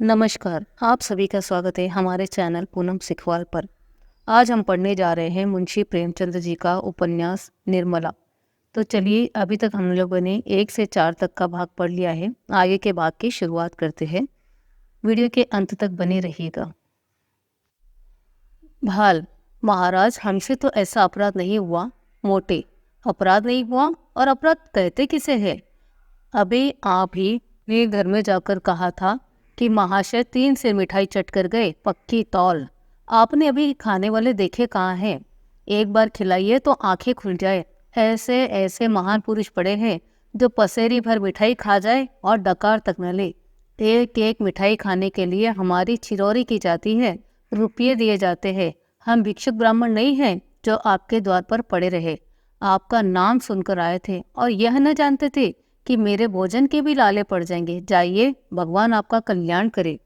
नमस्कार, आप सभी का स्वागत है हमारे चैनल पूनम सिखवाल पर। आज हम पढ़ने जा रहे हैं मुंशी प्रेमचंद जी का उपन्यास निर्मला। तो चलिए, अभी तक हम लोगों ने 1 से 4 तक का भाग पढ़ लिया है। आगे के भाग की शुरुआत करते हैं। वीडियो के अंत तक बने रहिएगा। भाल, महाराज, हमसे तो ऐसा अपराध नहीं हुआ। मोटे, अपराध नहीं हुआ और अपराध कहते किसे है? अभी आप ही ने घर में जाकर कहा था कि महाशय 3 से मिठाई चट कर गए, पक्की तौल। आपने अभी खाने वाले देखे कहाँ हैं? एक बार खिलाइए तो आंखें खुल जाए। ऐसे ऐसे महान पुरुष पड़े हैं जो पसेरी भर मिठाई खा जाए और डकार तक न ले। एक एक मिठाई खाने के लिए हमारी छिरौरी की जाती है, रुपये दिए जाते हैं। हम भिक्षुक ब्राह्मण नहीं हैं जो आपके द्वार पर पड़े रहे। आपका नाम सुनकर आए थे और यह न जानते थे कि मेरे भोजन के भी लाले पड़ जाएंगे। जाइए, भगवान आपका कल्याण करे।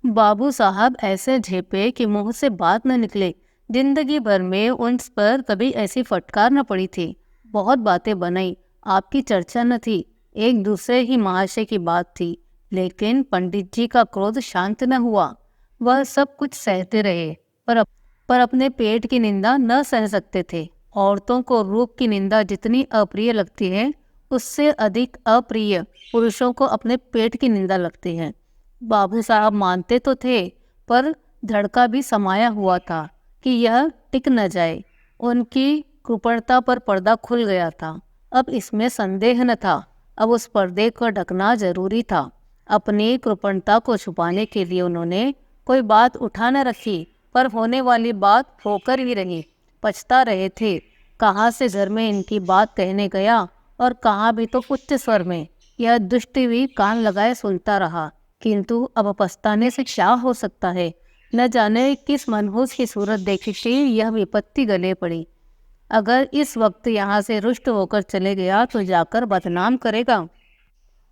बाबू साहब ऐसे झेपे कि मुंह से बात न निकले। जिंदगी भर में उन पर कभी ऐसी फटकार न पड़ी थी। बहुत बातें बनाई, आपकी चर्चा न थी, एक दूसरे ही महाशय की बात थी। लेकिन पंडित जी का क्रोध शांत न हुआ। वह सब कुछ सहते रहे, पर अपने पेट की निंदा न सह सकते थे। औरतों को रूप की निंदा जितनी अप्रिय लगती है, उससे अधिक अप्रिय पुरुषों को अपने पेट की निंदा लगती है। बाबू साहब मानते तो थे, पर धड़का भी समाया हुआ था कि यह टिक न जाए। उनकी कृपणता पर पर्दा खुल गया था। अब इसमें संदेह न था। अब उस पर्दे को ढकना जरूरी था। अपनी कृपणता को छुपाने के लिए उन्होंने कोई बात उठा न रखी, पर होने वाली बात होकर ही रही। पछता रहे थे, कहाँ से घर में इनकी बात कहने गया और कहाँ भी तो उच्च स्वर में। यह दुष्ट भी कान लगाए सुनता रहा, किंतु अब पछताने से क्या हो सकता है? न जाने किस मनहूस की सूरत देखी यह विपत्ति गले पड़ी। अगर इस वक्त यहाँ से रुष्ट होकर चले गया तो जाकर बदनाम करेगा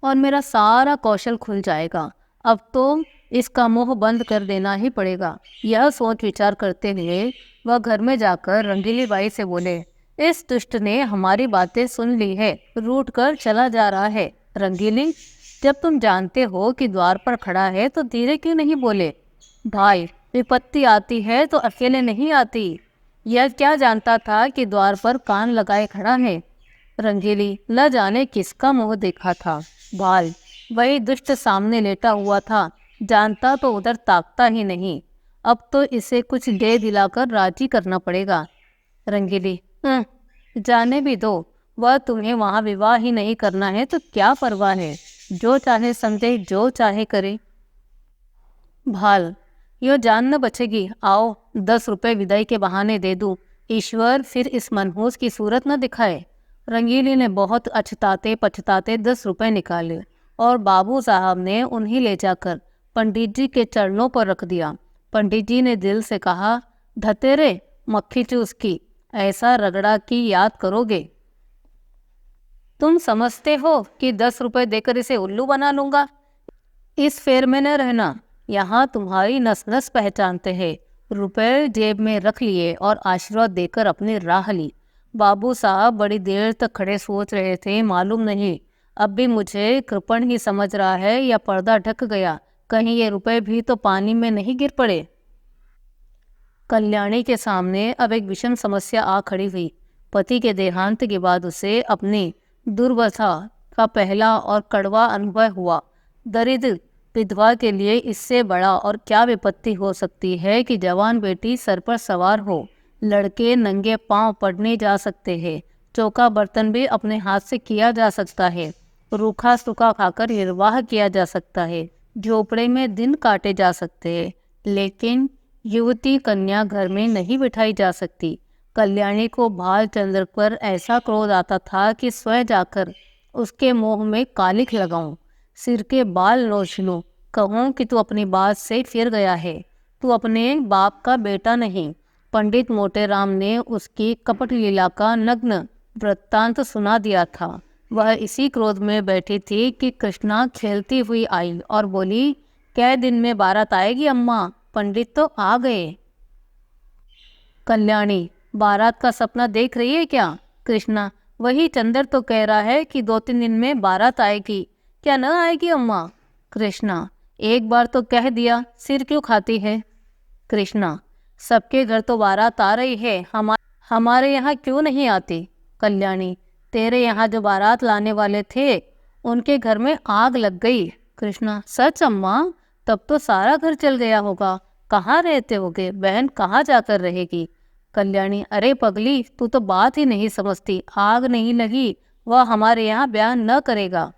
और मेरा सारा कौशल खुल जाएगा। अब तो इसका मुंह बंद कर देना ही पड़ेगा। यह सोच विचार करते हुए वह घर में जाकर रंगीली बाई से बोले, इस दुष्ट ने हमारी बातें सुन ली है, रूठ कर चला जा रहा है। रंगीली, जब तुम जानते हो कि द्वार पर खड़ा है तो धीरे क्यों नहीं बोले? भाई, विपत्ति आती है तो अकेले नहीं आती। यह क्या जानता था कि द्वार पर कान लगाए खड़ा है? रंगीली, न जाने किसका मुंह देखा था। भाल, वही दुष्ट सामने लेटा हुआ था। जानता तो उधर ताकता ही नहीं। अब तो इसे कुछ दे दिलाकर राजी करना पड़ेगा। रंगीली, जाने भी दो। वह तुम्हें वहां विवाह ही नहीं करना है तो क्या परवाह है? जो चाहे समझे, जो चाहे करे। भाल, यो जान न बचेगी। आओ, 10 रुपए विदाई के बहाने दे दूं। ईश्वर फिर इस मनहूस की सूरत न दिखाए। रंगीली ने बहुत अछताते पछताते 10 रुपए निकाले और बाबू साहब ने उन्हें ले जाकर पंडित जी के चरणों पर रख दिया। पंडित जी ने दिल से कहा, धतेरे मक्खी चूस की, ऐसा रगड़ा की याद करोगे? तुम समझते हो कि 10 रुपए देकर इसे उल्लू बना लूंगा? इस फेर में न रहना। यहाँ तुम्हारी नस नस पहचानते हैं। रुपए जेब में रख लिए और आशीर्वाद देकर अपनी राह ली। बाबू साहब बड़ी देर तक खड़े सोच रहे थे। मालूम नहीं अब भी मुझे कृपण ही समझ रहा है या पर्दा ढक गया। कहीं ये रुपए भी तो पानी में नहीं गिर पड़े। कल्याणी के सामने अब एक विषम समस्या आ खड़ी हुई। पति के देहांत के बाद उसे अपनी दुर्दशा का पहला और कड़वा अनुभव हुआ। दरिद्र विधवा के लिए इससे बड़ा और क्या विपत्ति हो सकती है कि जवान बेटी सर पर सवार हो। लड़के नंगे पांव पढ़ने जा सकते हैं। चौका बर्तन भी अपने हाथ से किया जा सकता है। रूखा सूखा खाकर निर्वाह किया जा सकता है। झोपड़े में दिन काटे जा सकते हैं। लेकिन युवती कन्या घर में नहीं बिठाई जा सकती। कल्याणी को भालचंद्र पर ऐसा क्रोध आता था कि स्वयं जाकर उसके मुंह में कालिख लगाऊं, सिर के बाल नोच लूं, कहूं कि तू अपनी बात से फिर गया है, तू अपने बाप का बेटा नहीं। पंडित मोटेराम ने उसकी कपट लीला का नग्न वृत्तांत सुना दिया था। वह इसी क्रोध में बैठी थी कि कृष्णा खेलती हुई आई और बोली, कै दिन में बारात आएगी अम्मा? पंडित तो आ गए। कल्याणी, बारात का सपना देख रही है क्या? कृष्णा, वही चंदर तो कह रहा है कि 2-3 दिन में बारात आएगी। क्या न आएगी अम्मा? कृष्णा, एक बार तो कह दिया, सिर क्यों खाती है? कृष्णा, सबके घर तो बारात आ रही है, हमारे यहाँ क्यों नहीं आती? कल्याणी, तेरे यहाँ जो बारात लाने वाले थे उनके घर में आग लग गई। कृष्णा, सच अम्मा? तब तो सारा घर जल गया होगा। कहाँ रहते होगे? बहन कहाँ जाकर रहेगी? कल्याणी, अरे पगली, तू तो बात ही नहीं समझती। आग नहीं लगी, वह हमारे यहाँ ब्याह न करेगा।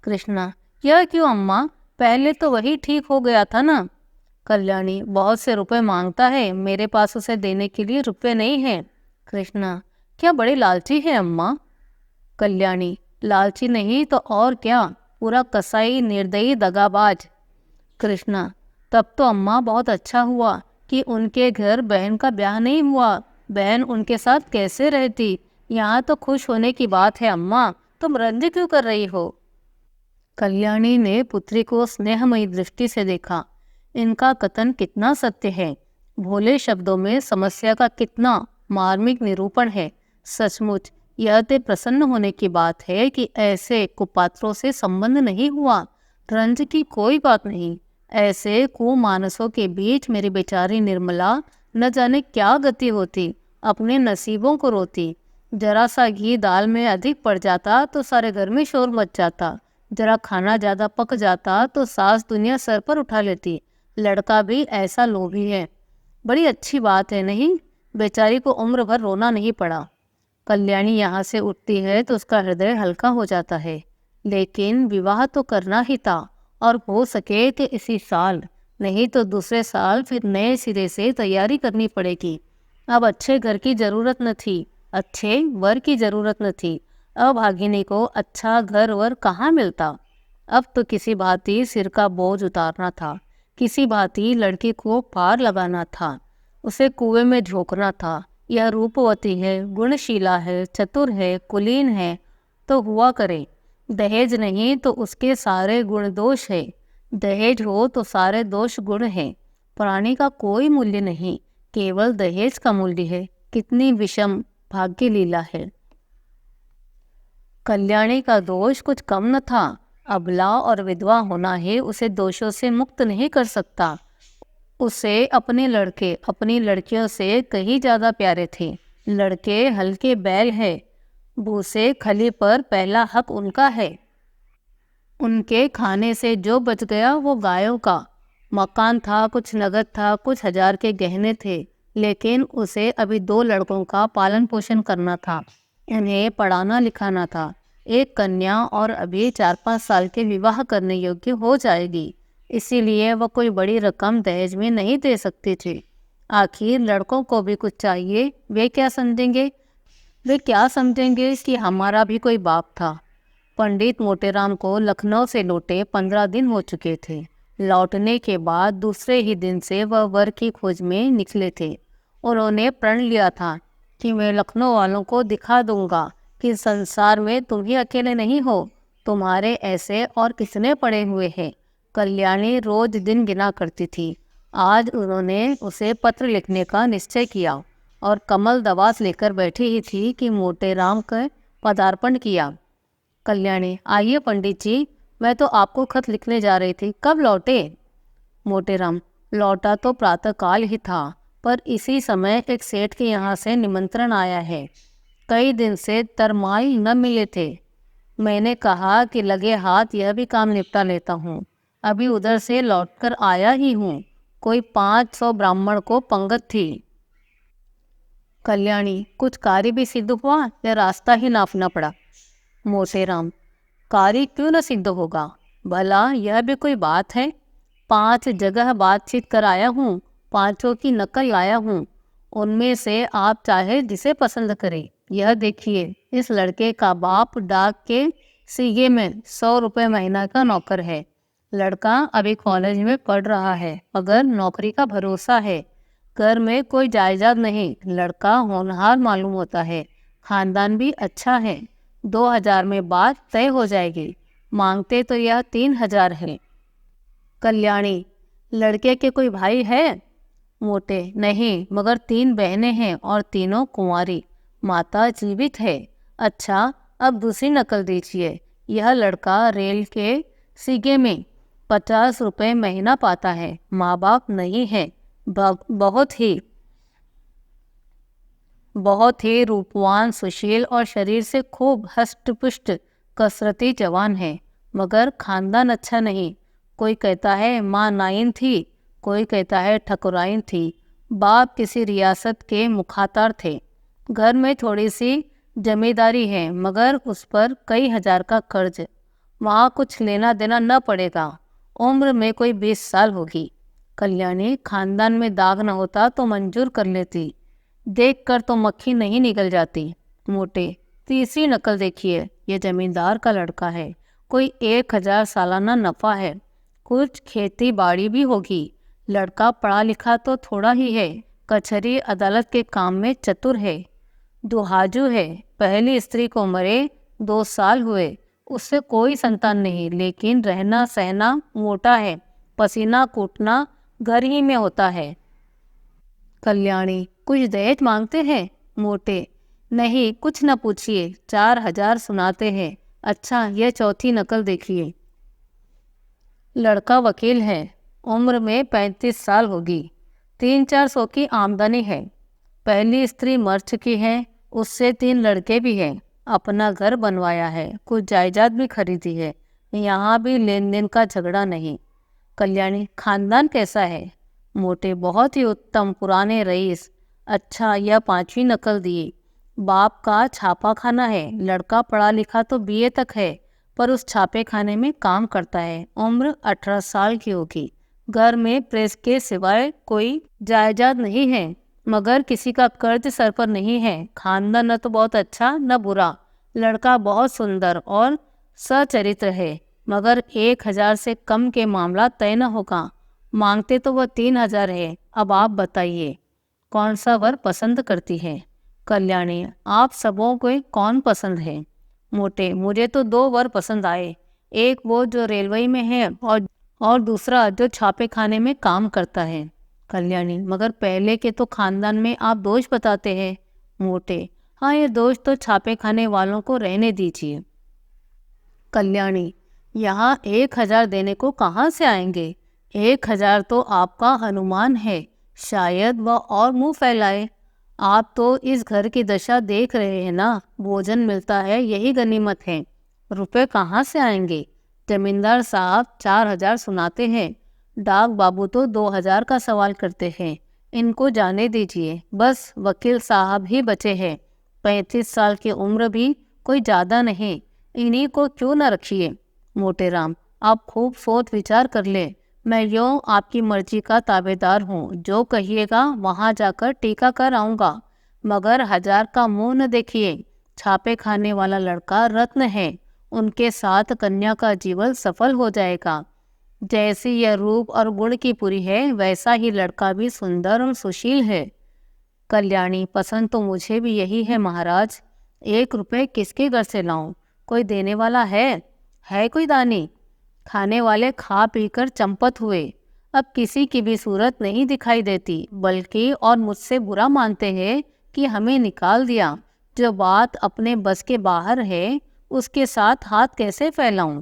कृष्णा, यह क्यों अम्मा? पहले तो वही ठीक हो गया था ना। कल्याणी, बहुत से रुपए मांगता है, मेरे पास उसे देने के लिए रुपए नहीं है। कृष्णा, क्या बड़ी लालची है अम्मा? कल्याणी, लालची नहीं तो और क्या, पूरा कसाई, निर्दयी, दगाबाज। कृष्णा, तब तो अम्मा बहुत अच्छा हुआ कि उनके घर बहन का ब्याह नहीं हुआ। बहन उनके साथ कैसे रहती? यहाँ तो खुश होने की बात है अम्मा, तुम रंज क्यों कर रही हो? कल्याणी ने पुत्री को स्नेहमयी दृष्टि से देखा। इनका कथन कितना सत्य है, भोले शब्दों में समस्या का कितना मार्मिक निरूपण है। सचमुच यह तो प्रसन्न होने की बात है कि ऐसे कुपात्रों से संबंध नहीं हुआ। रंज की कोई बात नहीं। ऐसे कुमानसों के बीच मेरी बेचारी निर्मला न जाने क्या गति होती, अपने नसीबों को रोती। जरा सा घी दाल में अधिक पड़ जाता तो सारे घर में शोर मच जाता, जरा खाना ज्यादा पक जाता तो सास दुनिया सर पर उठा लेती। लड़का भी ऐसा लोभी है। बड़ी अच्छी बात है नहीं, बेचारी को उम्र भर रोना नहीं पड़ा। कल्याणी यहाँ से उठती है तो उसका हृदय हल्का हो जाता है। लेकिन विवाह तो करना ही था, और हो सके तो इसी साल, नहीं तो दूसरे साल फिर नए सिरे से तैयारी करनी पड़ेगी। अब अच्छे घर की जरूरत न थी, अच्छे वर की जरूरत न थी। अभागिनी को अच्छा घर वर कहाँ मिलता? अब तो किसी भांति सिर का बोझ उतारना था, किसी भांति लड़की को पार लगाना था, उसे कुएं में झोंकना था। यह रूपवती है, गुणशीला है, चतुर है, कुलीन है तो हुआ करे। दहेज नहीं तो उसके सारे गुण दोष है, दहेज हो तो सारे दोष गुण है। प्राणी का कोई मूल्य नहीं, केवल दहेज का मूल्य है। कितनी विषम भाग्य लीला है। कल्याणी का दोष कुछ कम न था। अबला और विधवा होना ही उसे दोषों से मुक्त नहीं कर सकता। उसे अपने लड़के अपनी लड़कियों से कहीं ज्यादा प्यारे थे। लड़के हल्के बैल है, भूसे खली पर पहला हक उनका है। उनके खाने से जो बच गया वो गायों का। मकान था, कुछ नगद था, कुछ हजार के गहने थे, लेकिन उसे अभी 2 लड़कों का पालन पोषण करना था। इन्हें पढ़ाना लिखाना था। एक कन्या और अभी 4-5 साल के विवाह करने योग्य हो जाएगी, इसीलिए वह कोई बड़ी रकम दहेज में नहीं दे सकती थी। आखिर लड़कों को भी कुछ चाहिए, वे क्या समझेंगे? वे क्या समझेंगे कि हमारा भी कोई बाप था। पंडित मोटेराम को लखनऊ से लौटे 15 दिन हो चुके थे। लौटने के बाद दूसरे ही दिन से वह वर की खोज में निकले थे। उन्होंने प्रण लिया था कि मैं लखनऊ वालों को दिखा दूंगा कि संसार में तुम ही अकेले नहीं हो, तुम्हारे ऐसे और कितने पड़े हुए हैं। कल्याणी रोज दिन गिना करती थी। आज उन्होंने उसे पत्र लिखने का निश्चय किया और कमल दवात लेकर बैठी ही थी कि मोटेराम का पदार्पण किया। कल्याणी, आइए पंडित जी, मैं तो आपको खत लिखने जा रही थी, कब लौटे? मोटेराम, लौटा तो प्रातःकाल ही था, पर इसी समय एक सेठ के यहाँ से निमंत्रण आया है। कई दिन से तरमाई न मिले थे। मैंने कहा कि लगे हाथ यह भी काम निपटा लेता हूँ। अभी उधर से लौटकर आया ही हूँ। कोई 500 ब्राह्मण को पंगत थी। कल्याणी, कुछ कार्य भी सिद्ध हुआ या रास्ता ही नापना पड़ा? मोटेराम, कार्य क्यों न सिद्ध होगा, भला यह भी कोई बात है? 5 जगह बातचीत कर आया हूँ, 5 की नकल लाया हूँ। उनमें से आप चाहे जिसे पसंद करें। यह देखिए, इस लड़के का बाप डाक के सीगे में 100 रुपये महीना का नौकर है। लड़का अभी कॉलेज में पढ़ रहा है, मगर नौकरी का भरोसा है। घर में कोई जायदाद नहीं, लड़का होनहार मालूम होता है, खानदान भी अच्छा है। 2000 में बात तय हो जाएगी। मांगते तो यह 3000 है। कल्याणी, लड़के के कोई भाई है? मोटे, नहीं, मगर 3 बहनें हैं और तीनों कुंवारी। माता जीवित है। अच्छा, अब दूसरी नकल दीजिए। यह लड़का रेल के सीगे में 50 रुपए महीना पाता है, माँ बाप नहीं है, बहुत ही रूपवान, सुशील और शरीर से खूब हष्ट-पुष्ट कसरती जवान है, मगर खानदान अच्छा नहीं। कोई कहता है माँ नाइन थी, कोई कहता है ठकुराइन थी। बाप किसी रियासत के मुखातार थे। घर में थोड़ी सी जमींदारी है, मगर उस पर कई हजार का कर्ज। वहाँ कुछ लेना देना न पड़ेगा। उम्र में कोई 20 साल होगी। कल्याणी खानदान में दाग न होता तो मंजूर कर लेती। देखकर तो मक्खी नहीं निकल जाती। मोटे, तीसरी नकल देखिए, ये जमींदार का लड़का है। कोई 1000 सालाना नफा है, कुछ खेती बाड़ी भी होगी। लड़का पढ़ा लिखा तो थोड़ा ही है, कचहरी अदालत के काम में चतुर है। दुहाजू है, पहली स्त्री को मरे 2 साल हुए, उससे कोई संतान नहीं, लेकिन रहना सहना मोटा है, पसीना कूटना घर ही में होता है। कल्याणी, कुछ दहेज मांगते हैं? मोटे, नहीं, कुछ न पूछिए, 4000 सुनाते हैं। अच्छा, यह चौथी नकल देखिए। लड़का वकील है, उम्र में 35 साल होगी, 300-400 की आमदनी है। पहली स्त्री मर चुकी है, उससे 3 लड़के भी हैं। अपना घर बनवाया है, कुछ जायदाद भी खरीदी है। यहाँ भी लेन देन का झगड़ा नहीं। कल्याणी, खानदान कैसा है? मोटे, बहुत ही उत्तम, पुराने रईस। अच्छा, यह 5वीं नकल दी। बाप का छापा खाना है, लड़का पढ़ा लिखा तो बीए तक है, पर उस छापे खाने में काम करता है। उम्र 18 साल की होगी। घर में प्रेस के सिवाय कोई जायदाद नहीं है, मगर किसी का कर्ज सर पर नहीं है। खानदान न तो बहुत अच्छा न बुरा। लड़का बहुत सुंदर और सचरित्र है, मगर 1000 से कम के मामला तय न होगा। मांगते तो वह 3000 है। अब आप बताइए, कौन सा वर पसंद करती है? कल्याणी, आप सबों को कौन पसंद है? मोटे, मुझे तो 2 वर पसंद आए, एक वो जो रेलवे में है और दूसरा जो छापे खाने में काम करता है। कल्याणी, मगर पहले के तो खानदान में आप दोष बताते हैं। मोटे, हाँ, ये दोष तो छापे खाने वालों को रहने दीजिए। कल्याणी, यहाँ 1000 देने को कहाँ से आएंगे? 1000 तो आपका अनुमान है, शायद वह और मुंह फैलाए। आप तो इस घर की दशा देख रहे हैं ना, भोजन मिलता है यही गनीमत है, रुपए कहाँ से आएंगे? जमींदार साहब 4000 सुनाते हैं, डाक बाबू तो 2000 का सवाल करते हैं। इनको जाने दीजिए, बस वकील साहब ही बचे हैं। 35 साल की उम्र भी कोई ज़्यादा नहीं, इन्हीं को क्यों न रखिए। मोटे राम, आप खूब सोच विचार कर ले। मैं यूँ आपकी मर्जी का ताबेदार हूँ, जो कहिएगा वहाँ जाकर टीका कर आऊँगा, मगर 1000 का मुंह न देखिए। छापे खाने वाला लड़का रत्न है, उनके साथ कन्या का जीवन सफल हो जाएगा। जैसी यह रूप और गुण की पूरी है, वैसा ही लड़का भी सुंदर और सुशील है। कल्याणी, पसंद तो मुझे भी यही है महाराज। 1 रुपये किसके घर से लाऊं? कोई देने वाला है कोई दानी? खाने वाले खा पीकर चंपत हुए, अब किसी की भी सूरत नहीं दिखाई देती, बल्कि और मुझसे बुरा मानते हैं कि हमें निकाल दिया। जो बात अपने बस के बाहर है, उसके साथ हाथ कैसे फैलाऊं?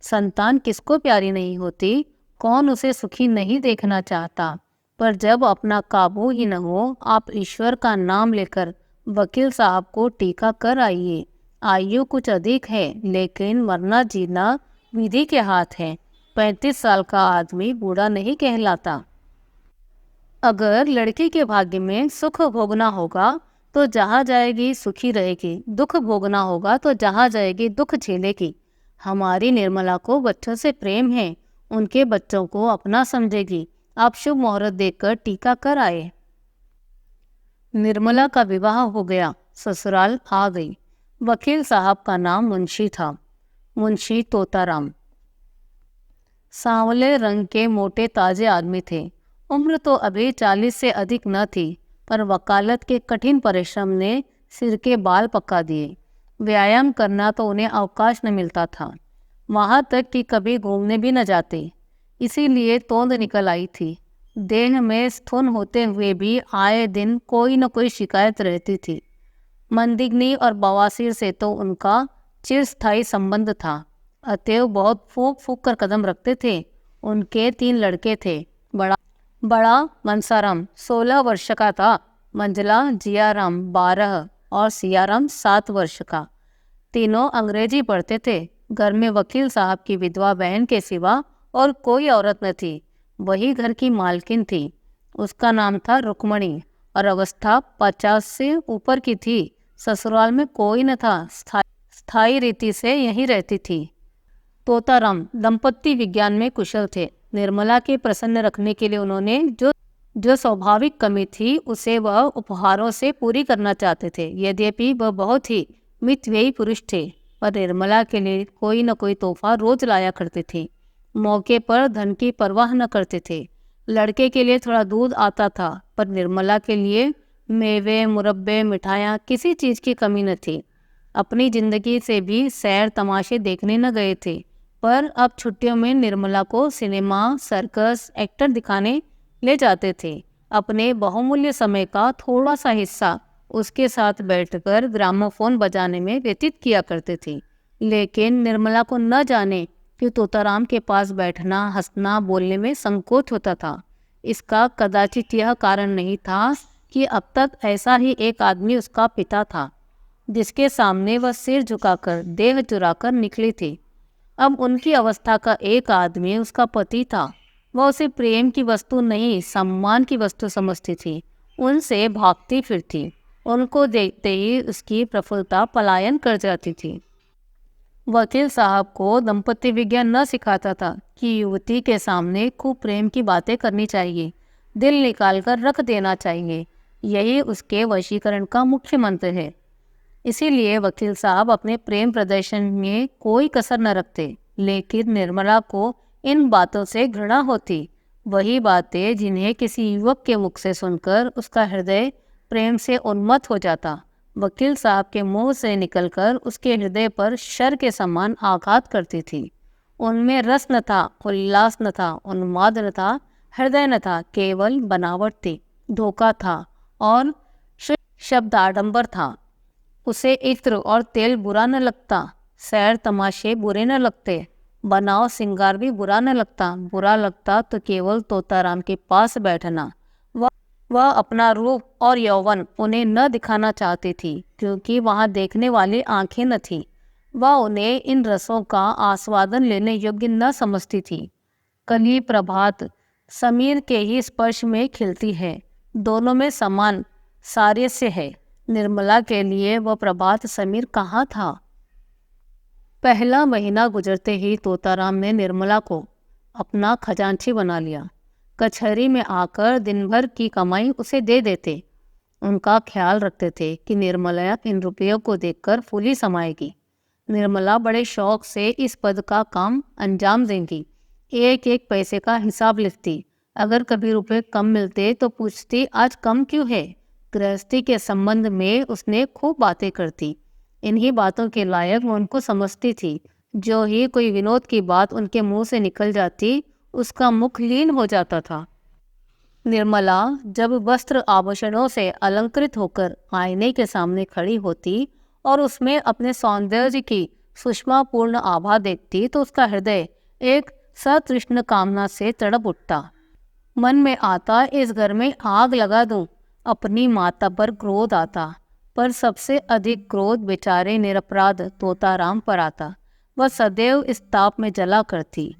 संतान किसको प्यारी नहीं होती, कौन उसे सुखी नहीं देखना चाहता, पर जब अपना काबू ही न हो, आप ईश्वर का नाम लेकर वकील साहब को टीका कर आइए। आयु कुछ अधिक है, लेकिन मरना जीना विधि के हाथ है। 35 साल का आदमी बूढ़ा नहीं कहलाता। अगर लड़की के भाग्य में सुख भोगना होगा तो जहाँ जाएगी सुखी रहेगी, दुख भोगना होगा तो जहाँ जाएगी दुख झेलेगी। हमारी निर्मला को बच्चों से प्रेम है, उनके बच्चों को अपना समझेगी। आप शुभ मुहूर्त देखकर टीका कर आए। निर्मला का विवाह हो गया, ससुराल आ गई। वकील साहब का नाम मुंशी था, मुंशी तोताराम। सांवले रंग के मोटे ताजे आदमी थे। उम्र तो अभी 40 से अधिक न थी, पर वकालत के कठिन परिश्रम ने सिर के बाल पका दिए। व्यायाम करना तो उन्हें अवकाश न मिलता था, वहाँ तक कि कभी घूमने भी न जाते। इसीलिए तोंद निकल आई थी। देह में स्थून होते हुए भी आए दिन कोई न कोई शिकायत रहती थी। मंदिग्नी और बवासीर से तो उनका चिरस्थायी संबंध था, अतएव बहुत फूक फूक कर कदम रखते थे उनके 3 लड़के थे। बड़ा बड़ा मनसाराम 16 वर्ष का था, मंझला जियाराम 12 और सियाराम 7 वर्ष का। तीनों अंग्रेजी पढ़ते थे। घर में वकील साहब की विधवा बहन के सिवा और कोई औरत न थी। वही घर की मालकिन थी। उसका नाम था रुक्मणी और अवस्था 50 से ऊपर की थी। ससुराल में कोई न था, स्थायी रीति से यहीं रहती थी। तोताराम दंपत्ति विज्ञान में कुशल थे। निर्मला के प्रसन्न रखने के लिए उन्होंने जो जो स्वाभाविक कमी थी उसे वह उपहारों से पूरी करना चाहते थे। यद्यपि वह बहुत ही मितव्ययी पुरुष थे, पर निर्मला के लिए कोई न कोई तोहफा रोज लाया करते थे। मौके पर धन की परवाह न करते थे। लड़के के लिए थोड़ा दूध आता था, पर निर्मला के लिए मेवे, मुरब्बे, मिठाइयाँ, किसी चीज़ की कमी न थी। अपनी जिंदगी से भी सैर तमाशे देखने न गए थे, पर अब छुट्टियों में निर्मला को सिनेमा, सर्कस, एक्टर दिखाने ले जाते थे। अपने बहुमूल्य समय का थोड़ा सा हिस्सा उसके साथ बैठकर ग्रामोफोन बजाने में व्यतीत किया करते थे। लेकिन निर्मला को न जाने कि तोताराम के पास बैठना, हंसना, बोलने में संकोच होता था। इसका कदाचित यह कारण नहीं था कि अब तक ऐसा ही एक आदमी उसका पिता था, जिसके सामने वह सिर झुकाकर देह चुराकर निकली थी। अब उनकी अवस्था का एक आदमी उसका पति था। वह उसे प्रेम की वस्तु नहीं, सम्मान की वस्तु समझती थी। उनसे भागती फिरती। उनको देखते ही उसकी प्रफुल्लता पलायन कर जाती थी। वकील साहब को दंपत्ति विज्ञान न सिखाता था कि युवती के सामने खूब प्रेम की बातें करनी चाहिए, दिल निकाल कर रख देना चाहिए। यही उसके वशीकरण का मुख्य मंत्र है। इसीलिए वकील साहब अपने प्रेम प्रदर्शन में कोई कसर न रखते। लेकिन निर्मला को इन बातों से घृणा होती। वही बातें जिन्हें किसी युवक के मुख से सुनकर उसका हृदय प्रेम से उन्मत्त हो जाता, वकील साहब के मुंह से निकलकर उसके हृदय पर शर के समान आघात करती थी। उनमें रस न था, उल्लास न था, उन्माद न था, हृदय न था, केवल बनावट थी, धोखा था और शब्दाडंबर था। उसे इत्र और तेल बुरा न लगता, सैर तमाशे बुरे न लगते, बनाव सिंगार भी बुरा न लगता। बुरा लगता तो केवल तोताराम के पास बैठना। वह अपना रूप और यौवन उन्हें न दिखाना चाहती थी, क्योंकि वहाँ देखने वाली आंखें न थीं। वह उन्हें इन रसों का आस्वादन लेने योग्य न समझती थी। कली प्रभात समीर के ही स्पर्श में खिलती है। दोनों में समान सादृश्य है। निर्मला के लिए वह प्रभात समीर कहाँ था? पहला महीना गुजरते ही तोताराम ने निर्मला को अपना खजांची बना लिया। कचहरी में आकर दिन भर की कमाई उसे दे देते। उनका ख्याल रखते थे कि निर्मला इन रुपयों को देखकर फूली समाएगी। निर्मला बड़े शौक से इस पद का काम अंजाम देंगी। एक एक पैसे का हिसाब लिखती। अगर कभी रुपए कम मिलते तो पूछती, आज कम क्यों है? गृहस्थी के संबंध में उसने खूब बातें करती। इन्हीं बातों के लायक वो उनको समझती थी। जो ही कोई विनोद की बात उनके मुंह से निकल जाती, उसका मुख लीन हो जाता था। निर्मला जब वस्त्र आभूषणों से अलंकृत होकर आईने के सामने खड़ी होती और उसमें अपने सौंदर्य की सुषमापूर्ण आभा देखती, तो उसका हृदय एक सतृष्ण कामना से तड़प उठता। मन में आता, इस घर में आग लगा दूं। अपनी माता पर क्रोध आता, पर सबसे अधिक क्रोध बेचारे निरपराध तोताराम पर आता। वह सदैव इस ताप में जला करती।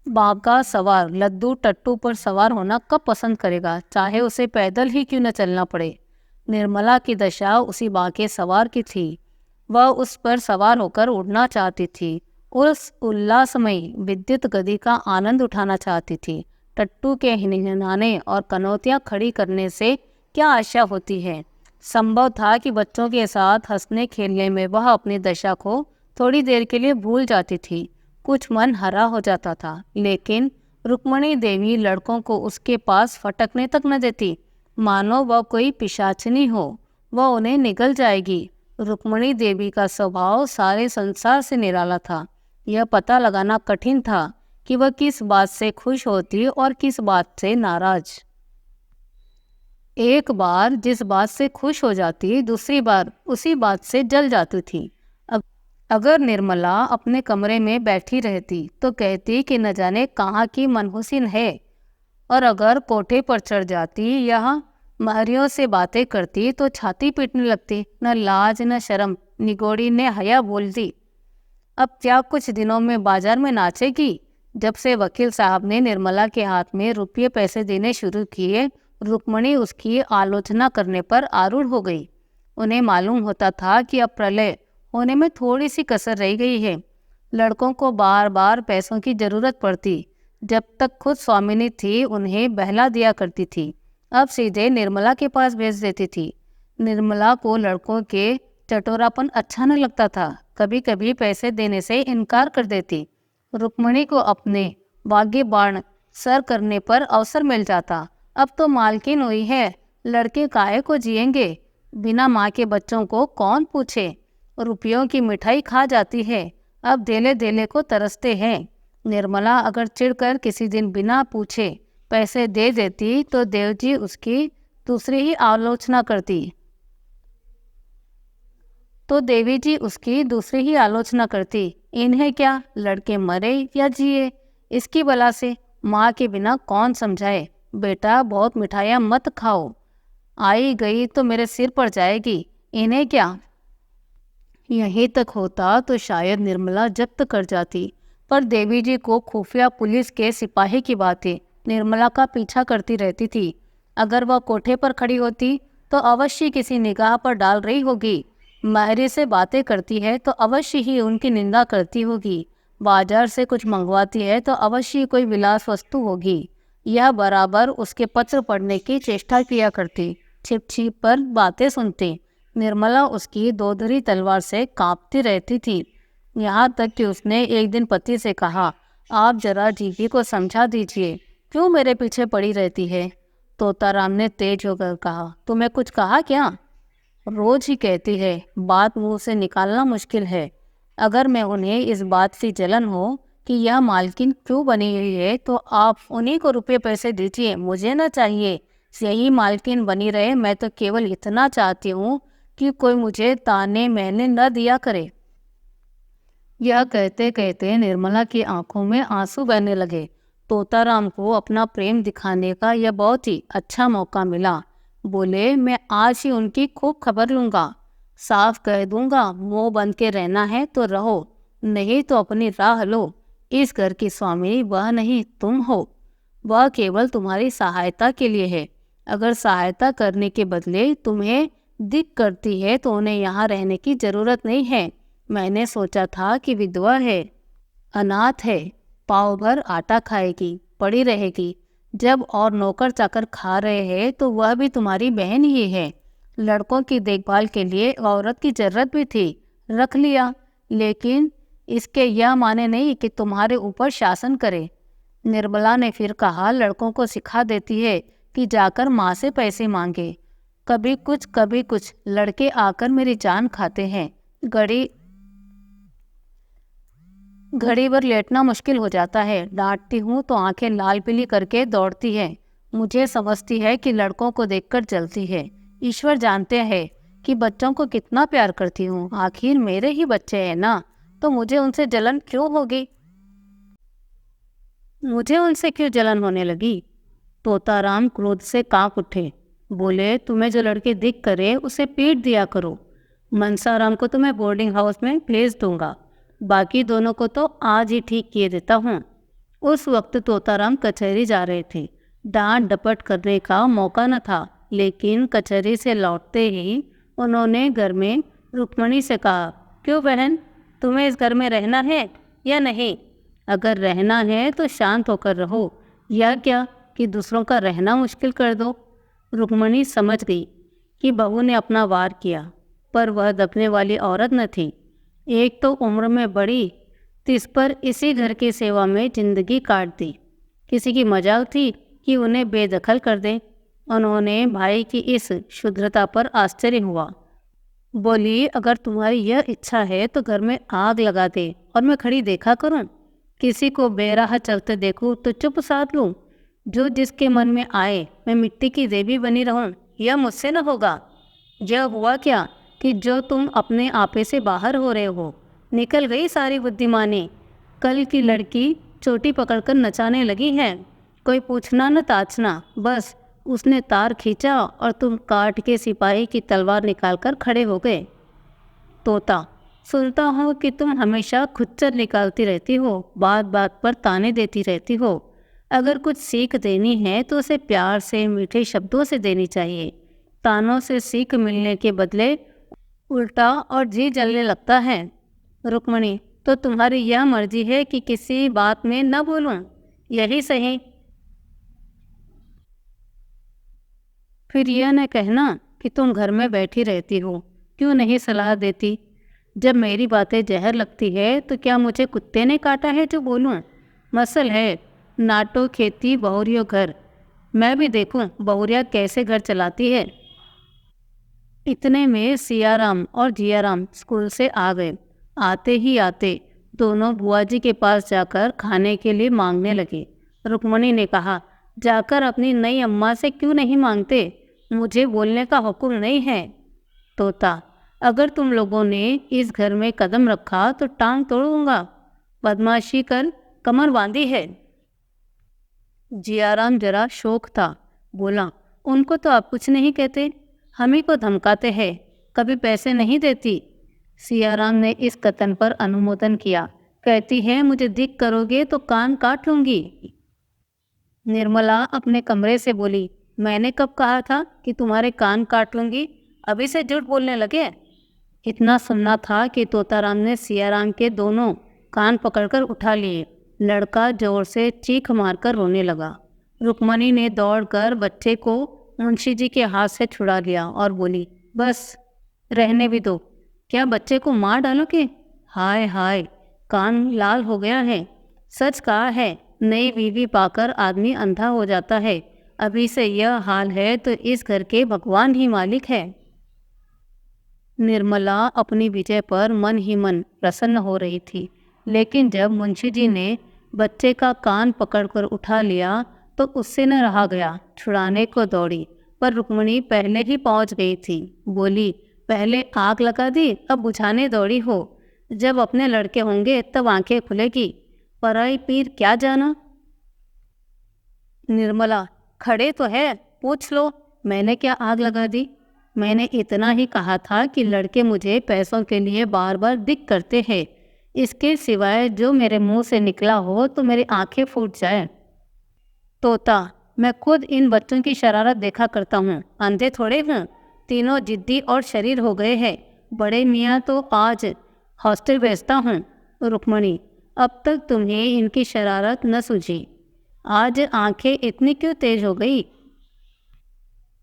बागा सवार लद्दू टट्टू पर सवार होना कब पसंद करेगा, चाहे उसे पैदल ही क्यों न चलना पड़े। निर्मला की दशा उसी बागे सवार की थी। वह उस पर सवार होकर उड़ना चाहती थी। उस उल्लासमयी विद्युत गति का आनंद उठाना चाहती थी। टट्टू के हिनहिनाने और कनौतियाँ खड़ी करने से क्या आशा होती है? संभव था कि बच्चों के साथ हंसने खेलने में वह अपनी दशा को थोड़ी देर के लिए भूल जाती थी। कुछ मन हरा हो जाता था। लेकिन रुक्मणी देवी लड़कों को उसके पास फटकने तक न देती, मानो वह कोई पिशाचनी हो। वह उन्हें निगल जाएगी। रुक्मणी देवी का स्वभाव सारे संसार से निराला था। यह पता लगाना कठिन था कि वह किस बात से खुश होती और किस बात से नाराज। एक बार जिस बात से खुश हो जाती, दूसरी बार उसी बात से जल जाती थी। अगर निर्मला अपने कमरे में बैठी रहती तो कहती कि न जाने कहाँ की मनहुसिन है, और अगर कोठे पर चढ़ जाती या महरियों से बातें करती तो छाती पीटने लगती। न लाज न शर्म, निगोड़ी ने हया बोलती। अब क्या कुछ दिनों में बाजार में नाचेगी। जब से वकील साहब ने निर्मला के हाथ में रुपये पैसे देने शुरू किए, रुक्मणी उसकी आलोचना करने पर आरूढ़ हो गई। उन्हें मालूम होता था कि अब प्रलय होने में थोड़ी सी कसर रह गई है। लड़कों को बार बार पैसों की जरूरत पड़ती। जब तक खुद स्वामिनी थी उन्हें बहला दिया करती थी, अब सीधे निर्मला के पास भेज देती थी। निर्मला को लड़कों के चटोरापन अच्छा न लगता था, कभी कभी पैसे देने से इनकार कर देती। रुक्मणी को अपने बागे बाण सर करने पर अवसर मिल जाता। अब तो मालकिन हुई है, लड़के काहे को जिएंगे, बिना माँ के बच्चों को कौन पूछे। रुपयों की मिठाई खा जाती है, अब देले देले को तरसते हैं। निर्मला अगर चिढ़कर किसी दिन बिना पूछे पैसे दे देती तो देवजी उसकी दूसरी ही आलोचना करती तो देवी जी उसकी दूसरी ही आलोचना करती। इन्हें क्या, लड़के मरे या जिए, इसकी बला से माँ के बिना कौन समझाए। बेटा बहुत मिठाइयाँ मत खाओ, आई गई तो मेरे सिर पर जाएगी। इन्हें क्या। यहीं तक होता तो शायद निर्मला जब्त कर जाती, पर देवी जी को खुफिया पुलिस के सिपाही की बातें निर्मला का पीछा करती रहती थी। अगर वह कोठे पर खड़ी होती तो अवश्य किसी निगाह पर डाल रही होगी। मायरे से बातें करती है तो अवश्य ही उनकी निंदा करती होगी। बाजार से कुछ मंगवाती है तो अवश्य कोई विलास वस्तु होगी। यह बराबर उसके पत्र पढ़ने की चेष्टा किया करती, छिप छिप पर बातें सुनती। निर्मला उसकी दोधरी तलवार से कांपती रहती थी। यहाँ तक कि उसने एक दिन पति से कहा, आप जरा जीवी को समझा दीजिए, क्यों मेरे पीछे पड़ी रहती है। तोताराम ने तेज होकर कहा, तुम्हें कुछ कहा क्या। रोज ही कहती है, बात मुंह से निकालना मुश्किल है। अगर मैं उन्हें इस बात से जलन हो कि यह मालकिन क्यों बनी हुई है तो आप उन्हीं को रुपये पैसे दीजिए, मुझे ना चाहिए। यही मालकिन बनी रहे, मैं तो केवल इतना चाहती हूँ कि कोई मुझे ताने मैंने न दिया करे। यह कहते कहते निर्मला की आंखों में आंसू बहने लगे। तोताराम को अपना प्रेम दिखाने का यह बहुत ही अच्छा मौका मिला। बोले, मैं आज ही उनकी खूब खबर लूँगा, साफ कह दूंगा, मुंह बंद के रहना है तो रहो, नहीं तो अपनी राह लो। इस घर की स्वामी वह नहीं तुम हो, वह केवल तुम्हारी सहायता के लिए है। अगर सहायता करने के बदले तुम्हें दिक करती है तो उन्हें यहाँ रहने की जरूरत नहीं है। मैंने सोचा था कि विधवा है, अनाथ है, पाव भर आटा खाएगी, पड़ी रहेगी। जब और नौकर चाकर खा रहे हैं तो वह भी तुम्हारी बहन ही है। लड़कों की देखभाल के लिए औरत की जरूरत भी थी, रख लिया, लेकिन इसके यह माने नहीं कि तुम्हारे ऊपर शासन करे। निर्मला ने फिर कहा, लड़कों को सिखा देती है कि जाकर माँ से पैसे मांगे, कभी कुछ लड़के आकर मेरी जान खाते हैं। घड़ी भर लेटना मुश्किल हो जाता है, डांटती हूँ तो आंखें लाल पीली करके दौड़ती है। मुझे समझती है कि लड़कों को देखकर जलती है। ईश्वर जानते हैं कि बच्चों को कितना प्यार करती हूँ, आखिर मेरे ही बच्चे हैं ना, तो मुझे उनसे जलन क्यों होगी। मुझे उनसे क्यों जलन होने लगी। तोताराम क्रोध से कांप उठे। बोले, तुम्हें जो लड़के दिख करे उसे पीट दिया करो। मनसाराम को तो मैं बोर्डिंग हाउस में भेज दूंगा, बाकी दोनों को तो आज ही ठीक किए देता हूँ। उस वक्त तोताराम कचहरी जा रहे थे। डांट डपट करने का मौका न था, लेकिन कचहरी से लौटते ही उन्होंने घर में रुक्मणी से कहा, क्यों बहन, तुम्हें इस घर में रहना है या नहीं। अगर रहना है तो शांत होकर रहो, या क्या कि दूसरों का रहना मुश्किल कर दो। रुक्मणी समझ गई कि बहू ने अपना वार किया, पर वह दबने वाली औरत न थी। एक तो उम्र में बड़ी, तिस पर इसी घर की सेवा में जिंदगी काट दी। किसी की मजाक थी कि उन्हें बेदखल कर दे। उन्होंने भाई की इस शुद्रता पर आश्चर्य हुआ। बोली, अगर तुम्हारी यह इच्छा है तो घर में आग लगा दे और मैं खड़ी देखा करूं। किसी को बेराह चलते देखूं तो चुप साध लूं। जो जिसके मन में आए मैं मिट्टी की देवी बनी रहूं, यह मुझसे न होगा। यह हुआ क्या कि जो तुम अपने आपे से बाहर हो रहे हो। निकल गई सारी बुद्धिमानी। कल की लड़की चोटी पकड़कर नचाने लगी है, कोई पूछना न ताछना, बस उसने तार खींचा और तुम काट के सिपाही की तलवार निकालकर खड़े हो गए। तोता, सुनता हूँ कि तुम हमेशा खुच्चर निकालती रहती हो, बात बात पर ताने देती रहती हो। अगर कुछ सीख देनी है तो उसे प्यार से, मीठे शब्दों से देनी चाहिए। तानों से सीख मिलने के बदले उल्टा और जी जलने लगता है। रुक्मणी, तो तुम्हारी यह मर्जी है कि किसी बात में न बोलूं, यही सही। फिर यह न कहना कि तुम घर में बैठी रहती हो, क्यों नहीं सलाह देती। जब मेरी बातें जहर लगती है तो क्या मुझे कुत्ते ने काटा है जो बोलूं। मसल है, नाटो खेती बहुरियो घर। मैं भी देखूं बहुरिया कैसे घर चलाती है। इतने में सियाराम और जियाराम स्कूल से आ गए। आते ही आते दोनों बुआ जी के पास जाकर खाने के लिए मांगने लगे। रुक्मणी ने कहा, जाकर अपनी नई अम्मा से क्यों नहीं मांगते, मुझे बोलने का हुक्म नहीं है। तोता, अगर तुम लोगों ने इस घर में कदम रखा तो टांग तोड़ूंगा। बदमाशी कर कमर बांधी है। जियाराम जरा शौक था, बोला, उनको तो आप कुछ नहीं कहते, हम ही को धमकाते हैं, कभी पैसे नहीं देती। सियाराम ने इस कथन पर अनुमोदन किया। कहती है, मुझे दिख करोगे तो कान काट लूंगी। निर्मला अपने कमरे से बोली, मैंने कब कहा था कि तुम्हारे कान काट लूंगी, अभी से झूठ बोलने लगे। इतना सुनना था कि तोताराम ने सियाराम के दोनों कान पकड़कर उठा लिए। लड़का जोर से चीख मारकर रोने लगा। रुक्मणी ने दौड़कर बच्चे को मुंशी जी के हाथ से छुड़ा लिया और बोली, बस रहने भी दो, क्या बच्चे को मार डालोगे। हाय हाय, कान लाल हो गया है। सच कहा है, नई बीवी पाकर आदमी अंधा हो जाता है। अभी से यह हाल है तो इस घर के भगवान ही मालिक है। निर्मला अपनी विजय पर मन ही मन प्रसन्न हो रही थी, लेकिन जब मुंशी जी ने बच्चे का कान पकड़कर उठा लिया तो उससे न रहा गया, छुड़ाने को दौड़ी, पर रुक्मणी पहले ही पहुंच गई थी। बोली, पहले आग लगा दी, अब बुझाने दौड़ी हो। जब अपने लड़के होंगे तब आंखें खुलेगी, पराई पीर क्या जाना। निर्मला, खड़े तो है, पूछ लो, मैंने क्या आग लगा दी। मैंने इतना ही कहा था कि लड़के मुझे पैसों के लिए बार बार दिक करते हैं, इसके सिवाय जो मेरे मुंह से निकला हो तो मेरी आंखें फूट जाए। तोता, मैं खुद इन बच्चों की शरारत देखा करता हूँ, अंधे थोड़े हूँ। तीनों जिद्दी और शरीर हो गए हैं। बड़े मियाँ तो आज हॉस्टल भेजता हूँ। रुक्मणी, अब तक तुम्हें इनकी शरारत न सूझी, आज आंखें इतनी क्यों तेज हो गई।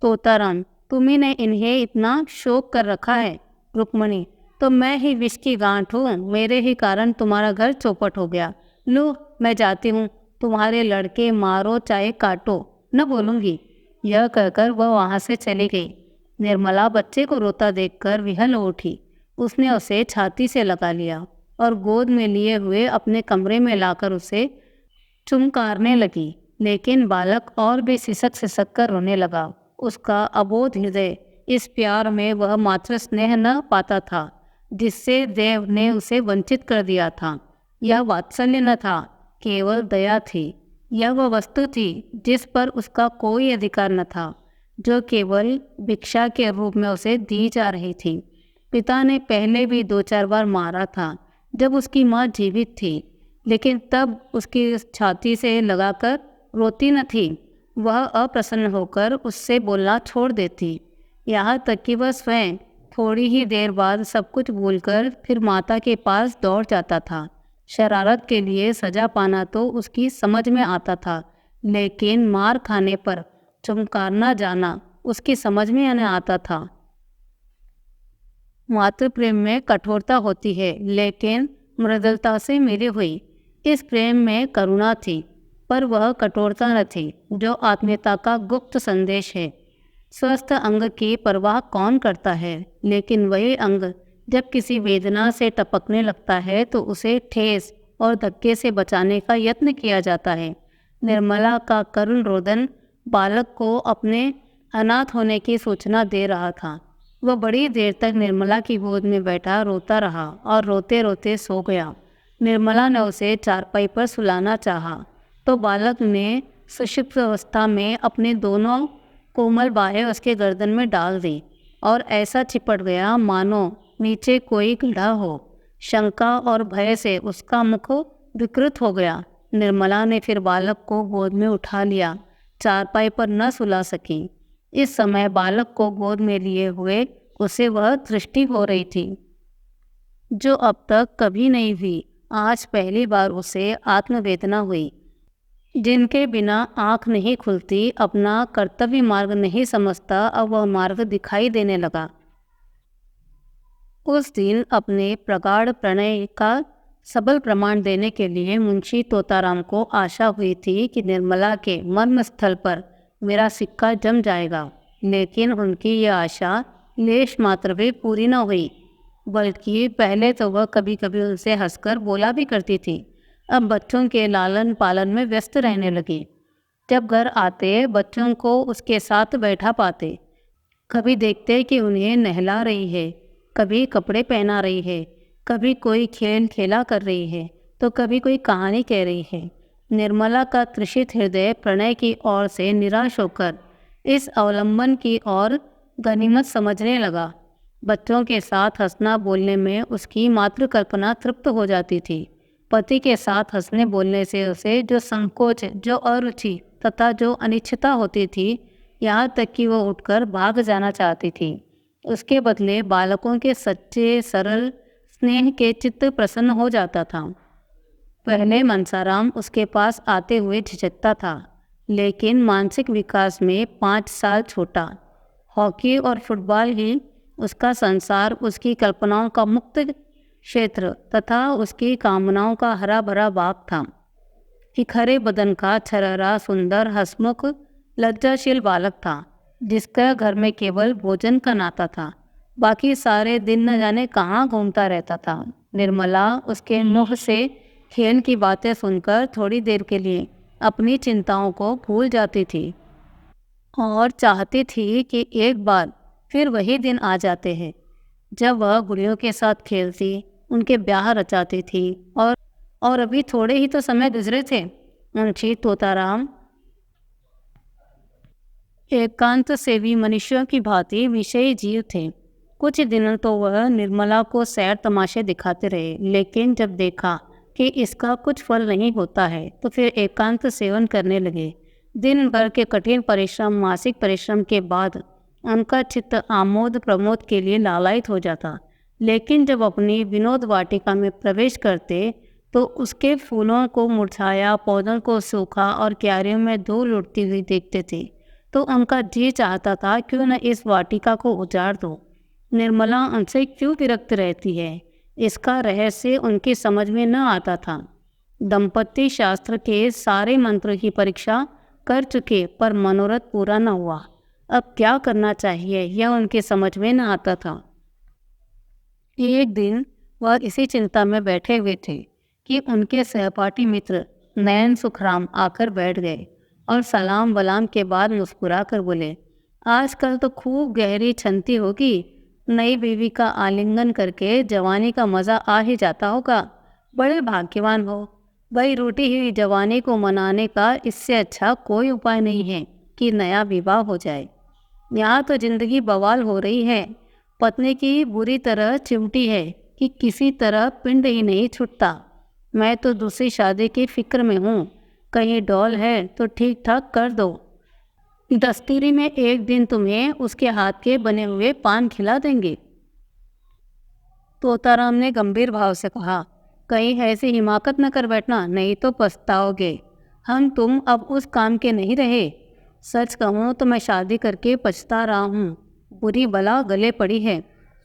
तोताराम, तुम्ही ने इन्हें इतना शौक कर रखा है। रुक्मणी, तो मैं ही विष की गांठ हूँ, मेरे ही कारण तुम्हारा घर चौपट हो गया। लो, मैं जाती हूँ, तुम्हारे लड़के मारो चाहे काटो, न बोलूँगी। यह कहकर वह वहाँ से चली गई। निर्मला बच्चे को रोता देखकर विहल हो उठी। उसने उसे छाती से लगा लिया और गोद में लिए हुए अपने कमरे में लाकर उसे चुमकारने लगी, लेकिन बालक और भी सिसक सिसक कर रोने लगा। उसका अबोध हृदय इस प्यार में वह मात्र स्नेह न पाता था जिससे देव ने उसे वंचित कर दिया था। यह वात्सल्य न था, केवल दया थी। यह वह वस्तु थी जिस पर उसका कोई अधिकार न था, जो केवल भिक्षा के रूप में उसे दी जा रही थी। पिता ने पहले भी 2-4 बार मारा था जब उसकी माँ जीवित थी, लेकिन तब उसकी छाती से लगाकर रोती न थी। वह अप्रसन्न होकर उससे बोलना छोड़ देती, यहाँ तक कि वह स्वयं थोड़ी ही देर बाद सब कुछ भूलकर फिर माता के पास दौड़ जाता था। शरारत के लिए सजा पाना तो उसकी समझ में आता था, लेकिन मार खाने पर चुमकारना जाना उसकी समझ में न आता था। मातृ प्रेम में कठोरता होती है, लेकिन मृदुलता से मिली हुई। इस प्रेम में करुणा थी, पर वह कठोरता न थी, जो आत्मीयता का गुप्त संदेश है। स्वस्थ अंग की परवाह कौन करता है, लेकिन वही अंग जब किसी वेदना से टपकने लगता है तो उसे ठेस और धक्के से बचाने का यत्न किया जाता है। निर्मला का करुण रोदन बालक को अपने अनाथ होने की सूचना दे रहा था। वह बड़ी देर तक निर्मला की गोद में बैठा रोता रहा और रोते रोते सो गया। निर्मला ने उसे चारपाई पर सुलाना चाहा तो बालक ने सुषुप्त अवस्था में अपने दोनों कोमल बाहें उसके गर्दन में डाल दी और ऐसा चिपट गया मानो नीचे कोई गड्ढा हो। शंका और भय से उसका मुख विकृत हो गया। निर्मला ने फिर बालक को गोद में उठा लिया, चारपाई पर न सुला सकी। इस समय बालक को गोद में लिए हुए उसे वह दृष्टि हो रही थी जो अब तक कभी नहीं हुई। आज पहली बार उसे आत्मवेदना हुई। जिनके बिना आँख नहीं खुलती, अपना कर्तव्य मार्ग नहीं समझता, अब वह मार्ग दिखाई देने लगा। उस दिन अपने प्रगाढ़ प्रणय का सबल प्रमाण देने के लिए मुंशी तोताराम को आशा हुई थी कि निर्मला के मर्म स्थल पर मेरा सिक्का जम जाएगा, लेकिन उनकी यह आशा लेश मात्र भी पूरी न हुई। बल्कि पहले तो वह कभी कभी उनसे हंसकर बोला भी करती थी, अब बच्चों के लालन पालन में व्यस्त रहने लगी। जब घर आते बच्चों को उसके साथ बैठा पाते, कभी देखते कि उन्हें नहला रही है, कभी कपड़े पहना रही है, कभी कोई खेल खेला कर रही है, तो कभी कोई कहानी कह रही है। निर्मला का तृषित हृदय प्रणय की ओर से निराश होकर इस अवलंबन की ओर गनीमत समझने लगा। बच्चों के साथ हंसना बोलने में उसकी मातृ कल्पना तृप्त हो जाती थी। पति के साथ हंसने बोलने से उसे जो संकोच, जो अरुचि तथा जो अनिच्छता होती थी, यहाँ तक कि वो उठकर भाग जाना चाहती थी। उसके बदले बालकों के सच्चे सरल स्नेह के चित्त प्रसन्न हो जाता था। पहले मनसाराम उसके पास आते हुए झिझकता था, लेकिन मानसिक विकास में 5 साल छोटा। हॉकी और फुटबॉल ही उसका संसार, उसकी कल्पनाओं का मुक्त क्षेत्र तथा उसकी कामनाओं का हरा भरा बाग था। एक हरे बदन का छरहरा सुंदर हंसमुख लज्जाशील बालक था, जिसका घर में केवल भोजन का नाता था। बाकी सारे दिन न जाने कहाँ घूमता रहता था। निर्मला उसके मुख से खेल की बातें सुनकर थोड़ी देर के लिए अपनी चिंताओं को भूल जाती थी और चाहती थी कि एक बार फिर वही दिन आ जाते हैं जब वह गुड़ियों के साथ खेलती, उनके ब्याह रचाती थी। और अभी थोड़े ही तो समय गुजरे थे। मुंशी तोताराम एकांत सेवी मनुष्यों की भांति विषयी जीव थे। कुछ दिनों तो वह निर्मला को सैर तमाशे दिखाते रहे, लेकिन जब देखा कि इसका कुछ फल नहीं होता है तो फिर एकांत सेवन करने लगे। दिन भर के कठिन परिश्रम, मासिक परिश्रम के बाद उनका चित्त आमोद प्रमोद के लिए लालायित हो जाता। लेकिन जब अपनी विनोद वाटिका में प्रवेश करते तो उसके फूलों को मुरझाया, पौधों को सूखा और क्यारियों में धूल उड़ती हुई देखते थे तो उनका जी चाहता था क्यों न इस वाटिका को उजाड़ दो। निर्मला उनसे क्यों विरक्त रहती है, इसका रहस्य उनकी समझ में न आता था। दंपति शास्त्र के सारे मंत्रों की परीक्षा कर चुके पर मनोरथ पूरा न हुआ। अब क्या करना चाहिए यह उनकी समझ में न आता था। एक दिन वह इसी चिंता में बैठे हुए थे कि उनके सहपाठी मित्र नयन सुखराम आकर बैठ गए और सलाम वलाम के बाद मुस्कुरा कर बोले, आजकल तो खूब गहरी छंती होगी, नई बीवी का आलिंगन करके जवानी का मज़ा आ ही जाता होगा। बड़े भाग्यवान हो। भाई, रूठी हुई जवानी को मनाने का इससे अच्छा कोई उपाय नहीं है कि नया विवाह हो जाए। यहाँ तो जिंदगी बवाल हो रही है। पत्नी की बुरी तरह चिमटी है कि किसी तरह पिंड ही नहीं छूटता। मैं तो दूसरी शादी की फिक्र में हूँ। कहीं डॉल है तो ठीक ठाक कर दो। दस्तूरी में एक दिन तुम्हें उसके हाथ के बने हुए पान खिला देंगे। तोताराम ने गंभीर भाव से कहा, कहीं ऐसी हिमाकत न कर बैठना, नहीं तो पछताओगे। हम तुम अब उस काम के नहीं रहे। सच कहूँ तो मैं शादी करके पछता रहा हूँ। बुरी बला गले पड़ी है।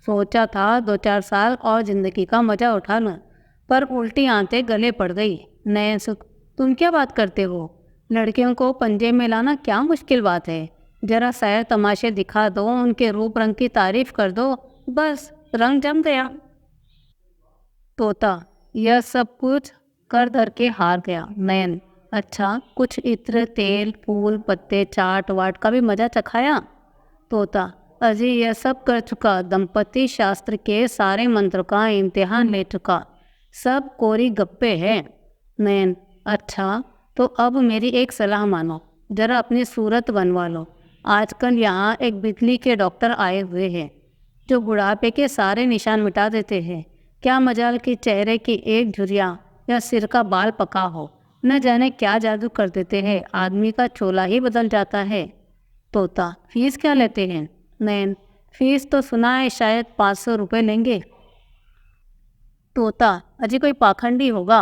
सोचा था 2-4 साल और ज़िंदगी का मज़ा उठा लूँ, पर उल्टी आंतें गले पड़ गई। नए सुख, तुम क्या बात करते हो? लड़कियों को पंजे में लाना क्या मुश्किल बात है। जरा सैर तमाशे दिखा दो, उनके रूप रंग की तारीफ कर दो, बस रंग जम गया। तोता, यह सब कुछ कर धर के हार गया। नयन, अच्छा कुछ इत्र, तेल, फूल, पत्ते, चाट वाट का भी मजा चखाया? तोता, अजय यह सब कर चुका, दंपति शास्त्र के सारे मंत्र का इम्तिहान ले चुका, सब कोरी गप्पे हैं। नयन, अच्छा तो अब मेरी एक सलाह मानो, जरा अपनी सूरत बनवा लो। आजकल यहाँ एक बिजली के डॉक्टर आए हुए हैं जो बुढ़ापे के सारे निशान मिटा देते हैं। क्या मजाल कि चेहरे की एक झुर्रियाँ या सिर का बाल पका हो, न जाने क्या जादू कर देते हैं, आदमी का चोला ही बदल जाता है। तोता, फीस क्या लेते हैं? नयन, फीस तो सुना है शायद 500 रुपये लेंगे। तोता, अजी कोई पाखंडी होगा,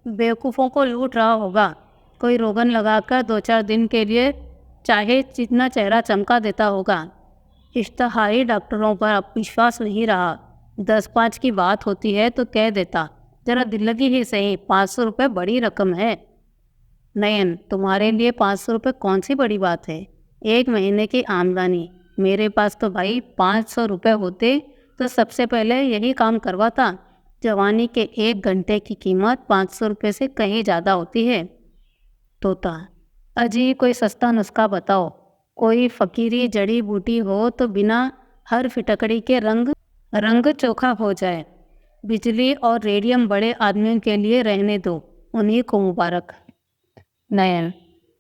बेवकूफ़ों को लूट रहा होगा। कोई रोगन लगाकर 2-4 दिन के लिए चाहे जितना चेहरा चमका देता होगा। इश्तहारी डॉक्टरों पर अब विश्वास नहीं रहा। 10-5 की बात होती है तो कह देता, जरा दिल लगी ही सही, 500 रुपये बड़ी रकम है। नयन, तुम्हारे लिए 500 रुपये कौन सी बड़ी बात है? 1 महीने की आमदनी। मेरे पास तो भाई 500 रुपये होते तो सबसे पहले यही काम करवाता। जवानी के 1 घंटे की कीमत 500 रुपये से कहीं ज़्यादा होती है। तोता, अजी कोई सस्ता नुस्खा बताओ, कोई फ़कीरी जड़ी बूटी हो तो बिना हर फिटकड़ी के रंग चोखा हो जाए। बिजली और रेडियम बड़े आदमियों के लिए रहने दो, उन्हीं को मुबारक। नयन,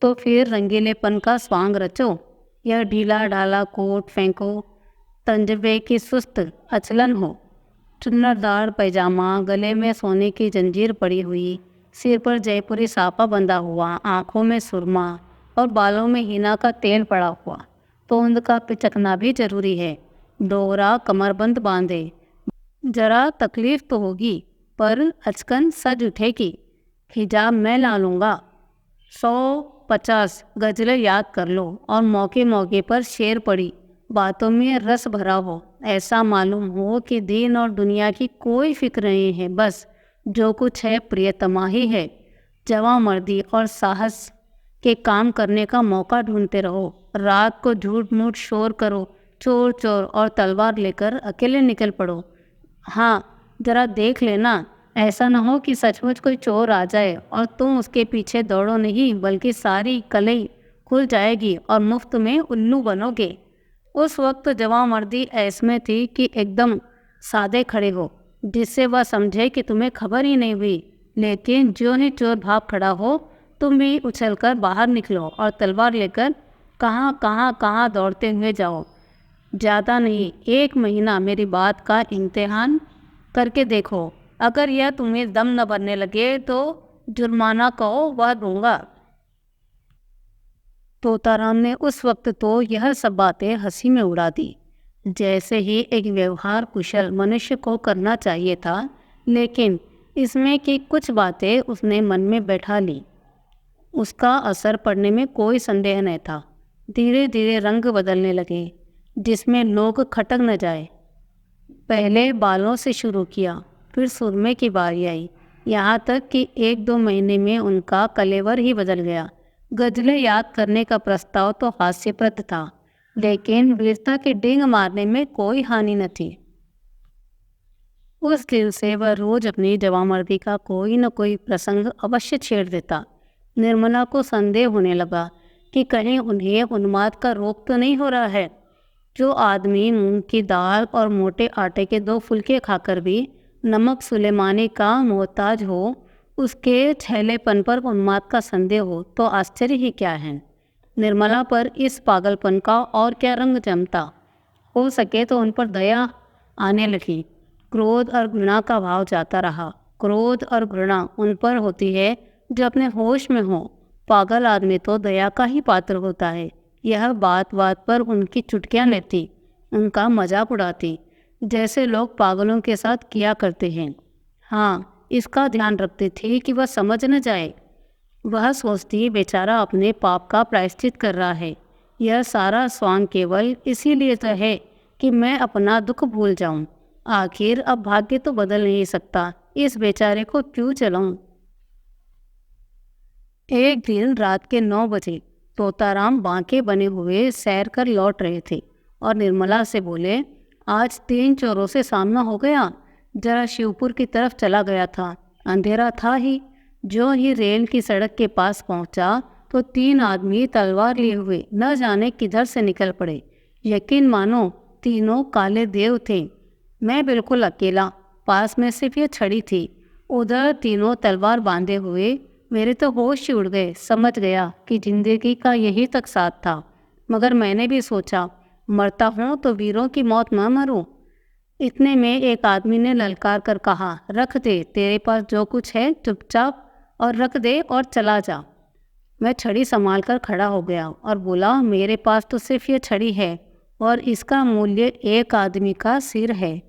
तो फिर रंगीलेपन का स्वांग रचो, यह ढीला ढाला कोट फेंको, तंजबे की सुस्त अचलन हो, चुन्नरदार पैजामा, गले में सोने की जंजीर पड़ी हुई, सिर पर जयपुरी साफा बंधा हुआ, आँखों में सुरमा और बालों में हिना का तेल पड़ा हुआ। तोंद का पिचकना भी जरूरी है। दोहरा कमरबंद बांधे। जरा तकलीफ तो होगी पर अचकन सज उठेगी। हिजाब मैं ला लूँगा। 150 गज़लें याद कर लो और मौके मौके पर शेर पड़ी बातों में रस भरा हो, ऐसा मालूम हो कि दीन और दुनिया की कोई फिक्र नहीं है, बस जो कुछ है प्रियतमा ही है। जवां मर्दी और साहस के काम करने का मौका ढूंढते रहो। रात को झूठ मूठ शोर करो, चोर चोर और तलवार लेकर अकेले निकल पड़ो। हाँ, जरा देख लेना, ऐसा न हो कि सचमुच कोई चोर आ जाए और तुम उसके पीछे दौड़ो नहीं, बल्कि सारी कलई खुल जाएगी और मुफ्त में उल्लू बनोगे। उस वक्त जवां मर्दी ऐसमें थी कि एकदम सादे खड़े हो, जिससे वह समझे कि तुम्हें खबर ही नहीं हुई। लेकिन जो ही चोर भाग खड़ा हो, तुम भी उछलकर बाहर निकलो और तलवार लेकर कहाँ दौड़ते हुए जाओ। ज़्यादा नहीं, 1 महीना मेरी बात का इम्तिहान करके देखो। अगर यह तुम्हें दम न भरने लगे तो जुर्माना कहो, वह दूंगा। तोताराम ने उस वक्त तो यह सब बातें हंसी में उड़ा दी, जैसे ही एक व्यवहार कुशल मनुष्य को करना चाहिए था, लेकिन इसमें कि कुछ बातें उसने मन में बैठा ली। उसका असर पड़ने में कोई संदेह नहीं था। धीरे धीरे रंग बदलने लगे, जिसमें लोग खटक न जाए। पहले बालों से शुरू किया, फिर सुरमे की बारी आई, यहाँ तक कि 1-2 महीने में उनका कलेवर ही बदल गया। गजलें याद करने का प्रस्ताव तो हास्यप्रद था, लेकिन वीरता के डींग मारने में कोई हानि न थी। उस दिन से वह रोज अपनी जवामर्दी का कोई न कोई प्रसंग अवश्य छेड़ देता। निर्मला को संदेह होने लगा कि कहीं उन्हें उन्माद का रोग तो नहीं हो रहा है। जो आदमी मूंग की दाल और मोटे आटे के 2 फुलके खाकर भी नमक सुलेमानी का मोहताज हो, उसके छैलेपन पर उन्माद का संदेह हो तो आश्चर्य ही क्या है। निर्मला पर इस पागलपन का और क्या रंग जमता। हो सके तो उन पर दया आने लगी। क्रोध और घृणा का भाव जाता रहा। क्रोध और घृणा उन पर होती है जो अपने होश में हो। पागल आदमी तो दया का ही पात्र होता है। यह बात बात पर उनकी चुटकियाँ लेती, उनका मजाक उड़ाती, जैसे लोग पागलों के साथ किया करते हैं। हाँ, इसका ध्यान रखती थी कि वह समझ न जाए। वह सोचती बेचारा अपने पाप का प्रायश्चित कर रहा है। यह सारा स्वांग केवल इसीलिए तो है कि मैं अपना दुख भूल जाऊं। आखिर अब भाग्य तो बदल नहीं सकता, इस बेचारे को क्यों चलाऊं। एक दिन रात के 9 बजे तोताराम बांके बने हुए सैर कर लौट रहे थे और निर्मला से बोले, आज 3 चोरों से सामना हो गया। जरा शिवपुर की तरफ चला गया था, अंधेरा था ही। जो ही रेल की सड़क के पास पहुंचा तो 3 आदमी तलवार लिए हुए न जाने किधर से निकल पड़े। यकीन मानो, तीनों काले देव थे। मैं बिल्कुल अकेला, पास में सिर्फ ये छड़ी थी। उधर तीनों तलवार बांधे हुए। मेरे तो होश ही उड़ गए। समझ गया कि जिंदगी का यही तक साथ था। मगर मैंने भी सोचा, मरता हूँ तो वीरों की मौत न मरूं। इतने में एक आदमी ने ललकार कर कहा, रख दे, तेरे पास जो कुछ है चुपचाप और रख दे और चला जा। मैं छड़ी संभाल कर खड़ा हो गया और बोला, मेरे पास तो सिर्फ ये छड़ी है और इसका मूल्य एक आदमी का सिर है।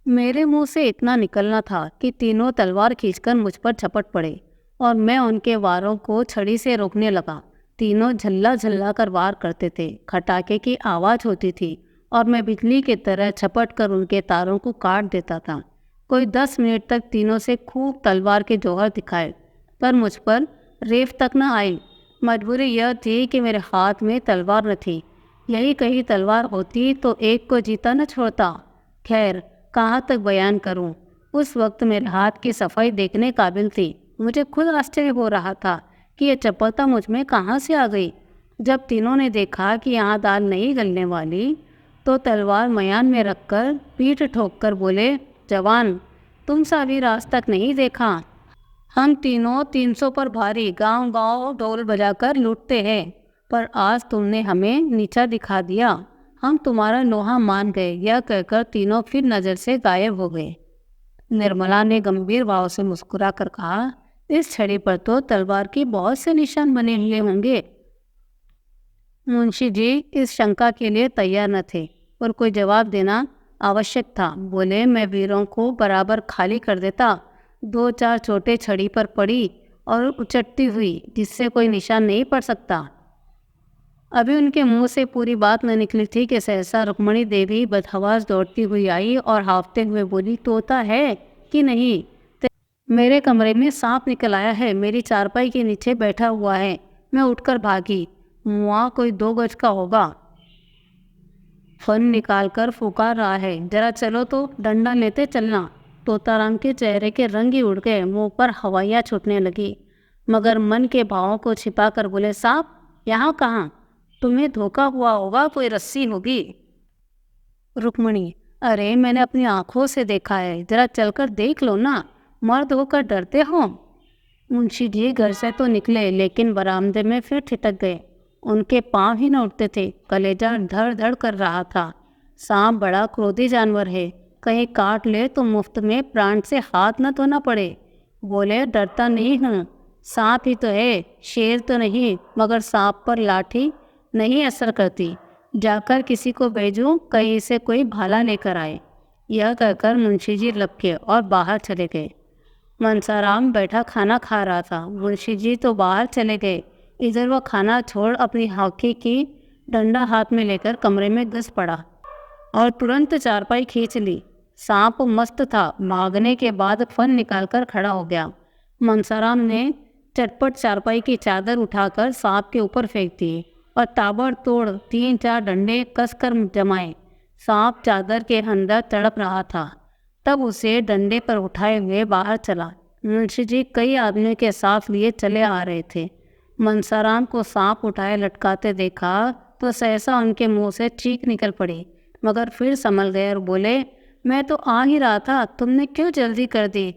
मेरे मुंह से इतना निकलना था कि तीनों तलवार खींचकर मुझ पर झपट पड़े और मैं उनके वारों को छड़ी से रोकने लगा। तीनों झल्ला झल्ला कर वार करते थे। खटाके की आवाज़ होती थी और मैं बिजली की तरह झपट कर उनके तारों को काट देता था। कोई 10 मिनट तक तीनों से खूब तलवार के जौहर दिखाए, पर मुझ पर रेफ तक न आई। मजबूरी यह थी कि मेरे हाथ में तलवार न थी। यही कहीं तलवार होती तो एक को जीता न छोड़ता। खैर, कहाँ तक बयान करूं। उस वक्त मेरे हाथ की सफाई देखने काबिल थी। मुझे खुद आश्चर्य हो रहा था कि यह चपलता मुझ में कहाँ से आ गई। जब तीनों ने देखा कि यहाँ दाल नहीं गलने वाली, तो तलवार मयान में रखकर पीठ ठोककर बोले, जवान, तुम सा भी आज तक नहीं देखा। हम तीनों 300 पर भारी गांव गांव ढोल बजाकर लूटते हैं, पर आज तुमने हमें नीचा दिखा दिया। हम तुम्हारा लोहा मान गए। यह कहकर तीनों फिर नज़र से गायब हो गए। निर्मला ने गंभीर भाव से मुस्कुरा कर कहा, इस छड़ी पर तो तलवार के बहुत से निशान बने हुए होंगे। मुंशी जी इस शंका के लिए तैयार न थे, पर कोई जवाब देना आवश्यक था। बोले, मैं वीरों को बराबर खाली कर देता। 2-4 चोटें छड़ी पर पड़ी और उचटती हुई, जिससे कोई निशान नहीं पड़ सकता। अभी उनके मुंह से पूरी बात न निकली थी कि सहसा रुक्मणी देवी बदहवास दौड़ती हुई आई और हाफते हुए बोली, तोता है कि नहीं? मेरे कमरे में सांप निकल आया है, मेरी चारपाई के नीचे बैठा हुआ है। मैं उठकर भागी। मुआ कोई 2 गज का होगा। फन निकाल कर फुकार रहा है। जरा चलो तो डंडा लेते चलना। तोताराम के चेहरे के रंग ही उड़ गए। मुंह पर हवाइयाँ छूटने लगी, मगर मन के भावों को छिपा कर बोले, सांप यहाँ कहाँ? तुम्हें धोखा हुआ होगा, कोई रस्सी होगी। रुक्मणी, अरे मैंने अपनी आंखों से देखा है, जरा चलकर देख लो ना। मर्द होकर डरते हो? मुंशी जी घर से तो निकले, लेकिन बरामदे में फिर ठिठक गए। उनके पांव ही न उठते थे। कलेजा धड़ धड़ कर रहा था। सांप बड़ा क्रोधी जानवर है, कहीं काट ले तो मुफ्त में प्राण से हाथ न धोना पड़े। बोले, डरता नहीं हूँ, सांप ही तो है, शेर तो नहीं। मगर सांप पर लाठी नहीं असर करती। जाकर किसी को भेजूं, कहीं से कोई भाला लेकर आए। यह कहकर मुंशी जी लपके और बाहर चले गए। मनसाराम बैठा खाना खा रहा था। मुंशी जी तो बाहर चले गए। इधर वह खाना छोड़ अपनी हॉकी की डंडा हाथ में लेकर कमरे में घुस पड़ा और तुरंत चारपाई खींच ली। सांप मस्त था। भागने के बाद फन निकालकर खड़ा हो गया। मनसाराम ने चटपट चारपाई की चादर उठाकर सांप के ऊपर फेंक दी और ताबड़तोड़ 3-4 डंडे कसकर जमाए। सांप चादर के अंदर तड़प रहा था। तब उसे डंडे पर उठाए हुए बाहर चला। मुंशी जी कई आदमियों के साथ लिए चले आ रहे थे। मनसाराम को सांप उठाए लटकाते देखा तो सहसा उनके मुंह से चीख निकल पड़ी, मगर फिर संभल गए और बोले, मैं तो आ ही रहा था, तुमने क्यों जल्दी कर दी?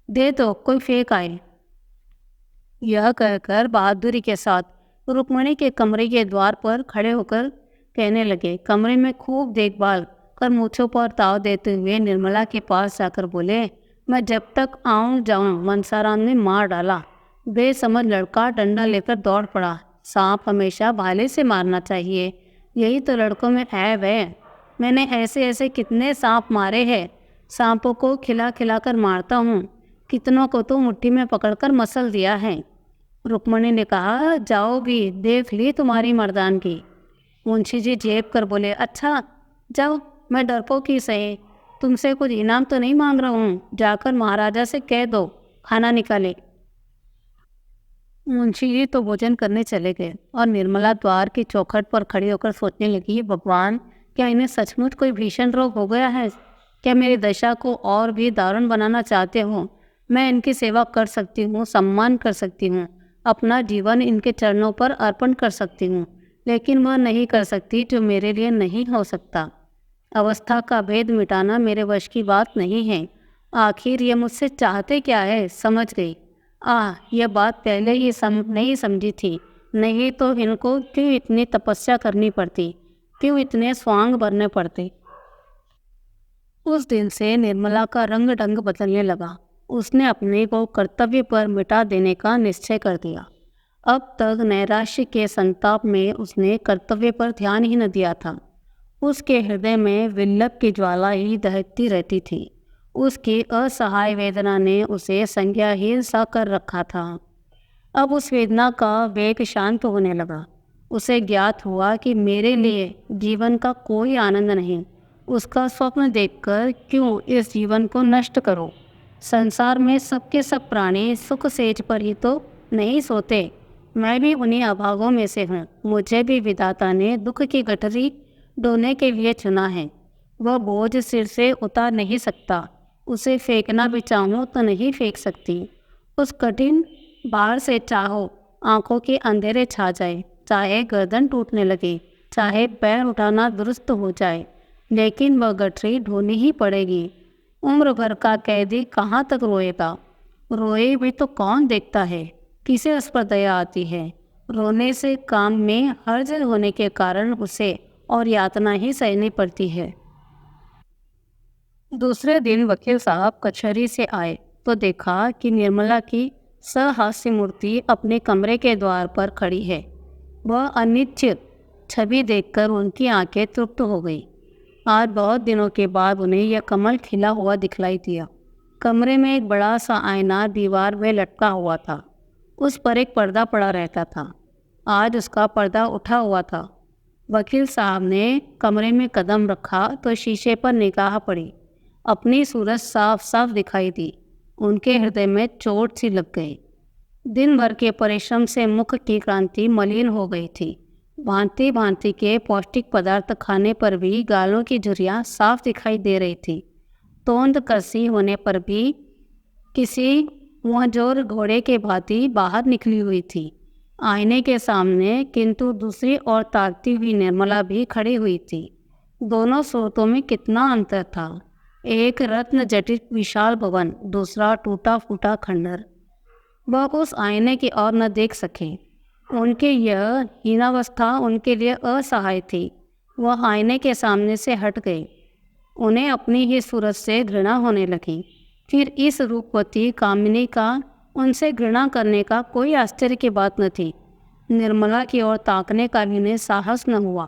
दे दो, कोई फेंक आए। यह कहकर बहादुरी के साथ रुक्मणी के कमरे के द्वार पर खड़े होकर कहने लगे। कमरे में खूब देखभाल कर मूछों पर ताव देते हुए निर्मला के पास जाकर बोले, मैं जब तक आऊं जाऊं। मनसाराम ने मार डाला। बेसमझ लड़का डंडा लेकर दौड़ पड़ा। सांप हमेशा भाले से मारना चाहिए, यही तो लड़कों में ऐब है। मैंने ऐसे ऐसे कितने सांप मारे हैं। सांपों को खिला खिला कर मारता हूँ, कितनों को तो मुट्ठी में पकड़कर मसल दिया है। रुक्मणी ने कहा, जाओ भी, देख ली तुम्हारी मर्दानगी। मुंशी जी झेप कर बोले, अच्छा जाओ, मैं डरपोक ही सही, तुमसे कुछ इनाम तो नहीं मांग रहा हूँ। जाकर महाराजा से कह दो खाना निकाले। मुंशी जी तो भोजन करने चले गए और निर्मला द्वार की चौखट पर खड़ी होकर सोचने लगी, भगवान, क्या इन्हें सचमुच कोई भीषण रोग हो गया है? क्या मेरी दशा को और भी दारुण बनाना चाहते हो? मैं इनकी सेवा कर सकती हूँ, सम्मान कर सकती हूँ, अपना जीवन इनके चरणों पर अर्पण कर सकती हूँ, लेकिन वह नहीं कर सकती जो मेरे लिए नहीं हो सकता। अवस्था का भेद मिटाना मेरे वश की बात नहीं है। आखिर ये मुझसे चाहते क्या है, समझ गई। यह बात पहले ही नहीं समझी थी। नहीं तो इनको क्यों इतनी तपस्या करनी पड़ती, क्यों इतने स्वांग भरने पड़ते। उस दिन से निर्मला का रंग ढंग बदलने लगा। उसने अपने को कर्तव्य पर मिटा देने का निश्चय कर दिया। अब तक नैराश्य के संताप में उसने कर्तव्य पर ध्यान ही न दिया था। उसके हृदय में विल्लप की ज्वाला ही दहकती रहती थी। उसकी असहाय वेदना ने उसे संज्ञाहीन सा कर रखा था। अब उस वेदना का वेग शांत होने लगा। उसे ज्ञात हुआ कि मेरे लिए जीवन का कोई आनंद नहीं। उसका स्वप्न देखकर क्यों इस जीवन को नष्ट करो। संसार में सबके सब प्राणी सुख सेज पर ही तो नहीं सोते। मैं भी उन्हीं अभागों में से हूँ। मुझे भी विधाता ने दुख की गठरी ढोने के लिए चुना है। वह बोझ सिर से उतार नहीं सकता। उसे फेंकना भी चाहूँ तो नहीं फेंक सकती। उस कठिन भार से चाहो आंखों के अंधेरे छा जाए, चाहे गर्दन टूटने लगे, चाहे पैर उठाना दुरुस्त हो जाए, लेकिन वह गठरी ढोनी ही पड़ेगी। उम्र भर का कैदी कहाँ तक रोएगा। रोए भी तो कौन देखता है, किसे उस पर दया आती है। रोने से काम में हर्ज होने के कारण उसे और यातना ही सहनी पड़ती है। दूसरे दिन वकील साहब कचहरी से आए तो देखा कि निर्मला की सहास्य मूर्ति अपने कमरे के द्वार पर खड़ी है। वह अनिश्चित छवि देखकर उनकी आंखें तृप्त हो गई। आज बहुत दिनों के बाद उन्हें यह कमल खिला हुआ दिखलाई दिया। कमरे में एक बड़ा सा आईना दीवार में लटका हुआ था। उस पर एक पर्दा पड़ा रहता था। आज उसका पर्दा उठा हुआ था। वकील साहब ने कमरे में कदम रखा तो शीशे पर निगाह पड़ी। अपनी सूरत साफ साफ दिखाई दी। उनके हृदय में चोट सी लग गई। दिन भर के परिश्रम से मुख की क्रांति मलिन हो गई थी। भांति भांति के पौष्टिक पदार्थ खाने पर भी गालों की झुर्रियाँ साफ दिखाई दे रही थी। तोंद कसी होने पर भी किसी मुंहजोर घोड़े के भांति बाहर निकली हुई थी। आईने के सामने किंतु दूसरी ओर ताकती हुई निर्मला भी खड़ी हुई थी। दोनों सूरतों में कितना अंतर था। एक रत्न जटित विशाल भवन, दूसरा टूटा फूटा खंडर। वह उस आईने की ओर न देख सके। उनकी यह हीनावस्था उनके लिए असहाय थी। वह आईने के सामने से हट गई। उन्हें अपनी ही सूरत से घृणा होने लगी। फिर इस रूपवती कामिनी का उनसे घृणा करने का कोई आश्चर्य की बात न थी। निर्मला की ओर ताकने का भी उन्हें साहस न हुआ।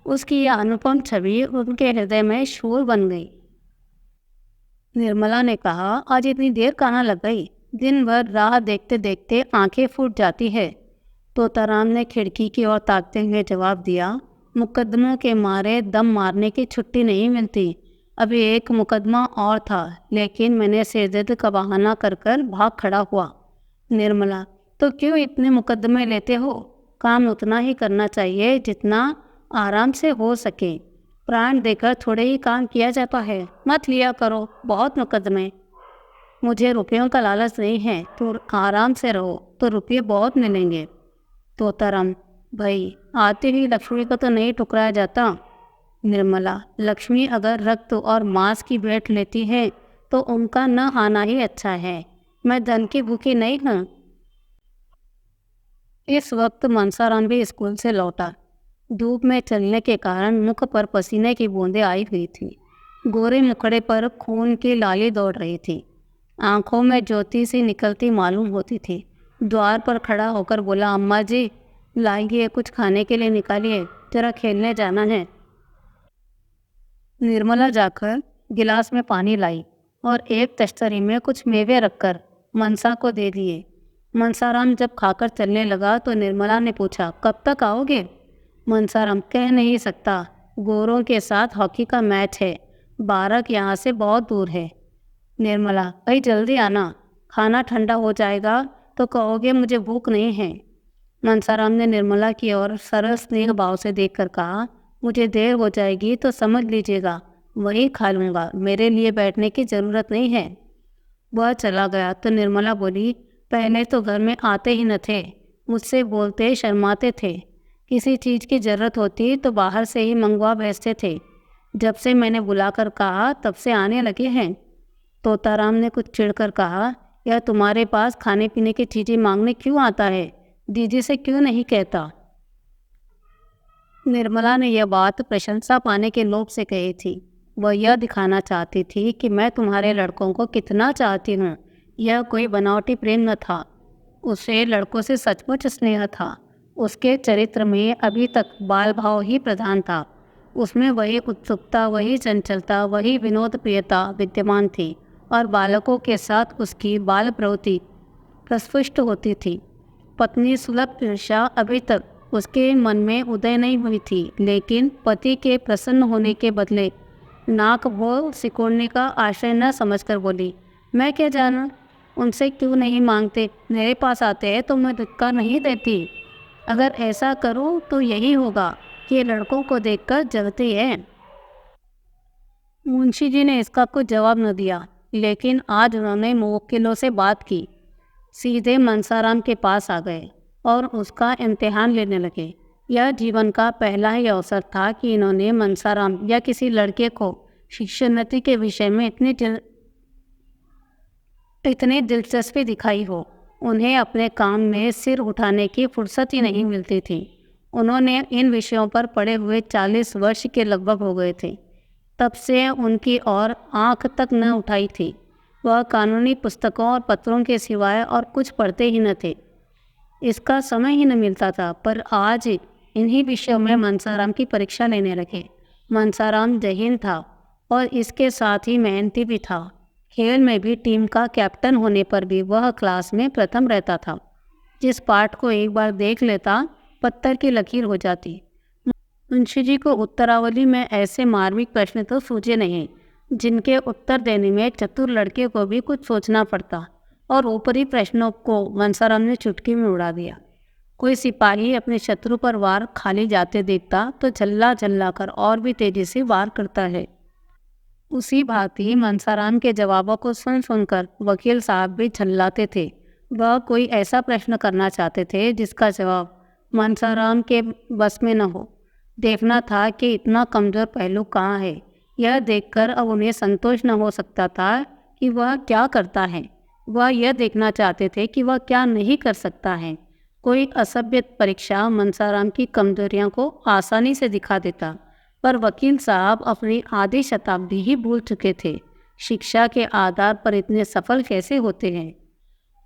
उसकी यह अनुपम छवि उनके हृदय में शूल बन गई। निर्मला ने कहा, आज इतनी देर कहाँ लग गई? दिन भर राह देखते देखते आंखें फूट जाती है। तोताराम ने खिड़की की ओर ताकते हुए जवाब दिया, मुकदमों के मारे दम मारने की छुट्टी नहीं मिलती। अभी एक मुकदमा और था, लेकिन मैंने सिरदर्द का बहाना कर कर भाग खड़ा हुआ। निर्मला, तो क्यों इतने मुकदमे लेते हो? काम उतना ही करना चाहिए जितना आराम से हो सके। प्राण देकर थोड़े ही काम किया जाता है। मत लिया करो बहुत मुकदमे। मुझे रुपयों का लालच नहीं है, तो आराम से रहो तो रुपये बहुत मिलेंगे। तोताराम, भाई आते ही लक्ष्मी को तो नहीं ठुकराया जाता। निर्मला, लक्ष्मी अगर रक्त और मांस की भेंट लेती है तो उनका न आना ही अच्छा है। मैं धन की भूखी नहीं हूँ। इस वक्त मनसाराम भी स्कूल से लौटा। धूप में चलने के कारण मुख पर पसीने की बूंदें आई हुई थी। गोरे मुखड़े पर खून की लाली दौड़ रही थी। आंखों में ज्योति सी निकलती मालूम होती थी। द्वार पर खड़ा होकर बोला, अम्मा जी लाइए, कुछ खाने के लिए निकालिए, जरा खेलने जाना है। निर्मला जाकर गिलास में पानी लाई और एक तश्तरी में कुछ मेवे रखकर मनसा को दे दिए। मनसाराम जब खाकर चलने लगा तो निर्मला ने पूछा, कब तक आओगे? मनसाराम, कह नहीं सकता। गोरों के साथ हॉकी का मैच है। बारक यहाँ से बहुत दूर है। निर्मला, भाई जल्दी आना, खाना ठंडा हो जाएगा तो कहोगे मुझे भूख नहीं है। मनसाराम ने निर्मला की ओर सरल स्नेह भाव से देखकर कहा, मुझे देर हो जाएगी तो समझ लीजिएगा, वही खा लूँगा, मेरे लिए बैठने की ज़रूरत नहीं है। वह चला गया तो निर्मला बोली, पहले तो घर में आते ही न थे, मुझसे बोलते शर्माते थे, किसी चीज़ की ज़रूरत होती तो बाहर से ही मंगवा भेजते थे। जब से मैंने बुलाकर कहा तब से आने लगे हैं। तोताराम ने कुछ चिढ़कर कहा, यह तुम्हारे पास खाने पीने की चीज़ें मांगने क्यों आता है? दीदी से क्यों नहीं कहता? निर्मला ने यह बात प्रशंसा पाने के लोभ से कही थी। वह यह दिखाना चाहती थी कि मैं तुम्हारे लड़कों को कितना चाहती हूँ। यह कोई बनावटी प्रेम न था। उसे लड़कों से सचमुच स्नेह था। उसके चरित्र में अभी तक बाल भाव ही प्रधान था। उसमें वही उत्सुकता, वही चंचलता, वही विनोद प्रियता विद्यमान थी और बालकों के साथ उसकी बाल प्रवृत्ति प्रस्फुट होती थी। पत्नी सुलभ ईर्ष्या अभी तक उसके मन में उदय नहीं हुई थी, लेकिन पति के प्रसन्न होने के बदले नाक वो सिकोड़ने का आशय न समझकर बोली, मैं क्या जानूं, उनसे क्यों नहीं मांगते? मेरे पास आते हैं तो मैं धक्का नहीं देती। अगर ऐसा करूं तो यही होगा कि ये लड़कों को देखकर जलती है। मुंशी जी ने इसका कुछ जवाब न दिया, लेकिन आज उन्होंने मुवक्किलों से बात की। सीधे मनसाराम के पास आ गए और उसका इम्तिहान लेने लगे। यह जीवन का पहला ही अवसर था कि इन्होंने मनसाराम या किसी लड़के को शिक्षोन्नति के विषय में इतनी दिलचस्पी दिखाई हो। उन्हें अपने काम में सिर उठाने की फुर्सत ही नहीं मिलती थी। उन्होंने इन विषयों पर पढ़े हुए 40 वर्ष के लगभग हो गए थे। तब से उनकी और आंख तक न उठाई थी। वह कानूनी पुस्तकों और पत्रों के सिवाय और कुछ पढ़ते ही न थे। इसका समय ही न मिलता था, पर आज इन्हीं विषयों में मनसाराम की परीक्षा लेने लगे। मनसाराम जहीन था और इसके साथ ही मेहनती भी था। खेल में भी टीम का कैप्टन होने पर भी वह क्लास में प्रथम रहता था। जिस पाठ को एक बार देख लेता, पत्थर की लकीर हो जाती। मुंशी जी को उत्तरावली में ऐसे मार्मिक प्रश्न तो सूझे नहीं, जिनके उत्तर देने में चतुर लड़के को भी कुछ सोचना पड़ता, और ऊपरी प्रश्नों को मनसाराम ने चुटकी में उड़ा दिया। कोई सिपाही अपने शत्रु पर वार खाली जाते देखता तो झल्ला झल्ला कर और भी तेजी से वार करता है। उसी भांति मनसाराम के जवाबों को सुन सुनकर वकील साहब भी झल्लाते थे। वह कोई ऐसा प्रश्न करना चाहते थे जिसका जवाब मनसाराम के बस में न हो। देखना था कि इतना कमज़ोर पहलू कहाँ है। यह देखकर अब उन्हें संतोष न हो सकता था कि वह क्या करता है। वह यह देखना चाहते थे कि वह क्या नहीं कर सकता है। कोई असभ्य परीक्षा मनसाराम की कमजोरियों को आसानी से दिखा देता, पर वकील साहब अपनी आधी शताब्दी ही भूल चुके थे। शिक्षा के आधार पर इतने सफल कैसे होते हैं।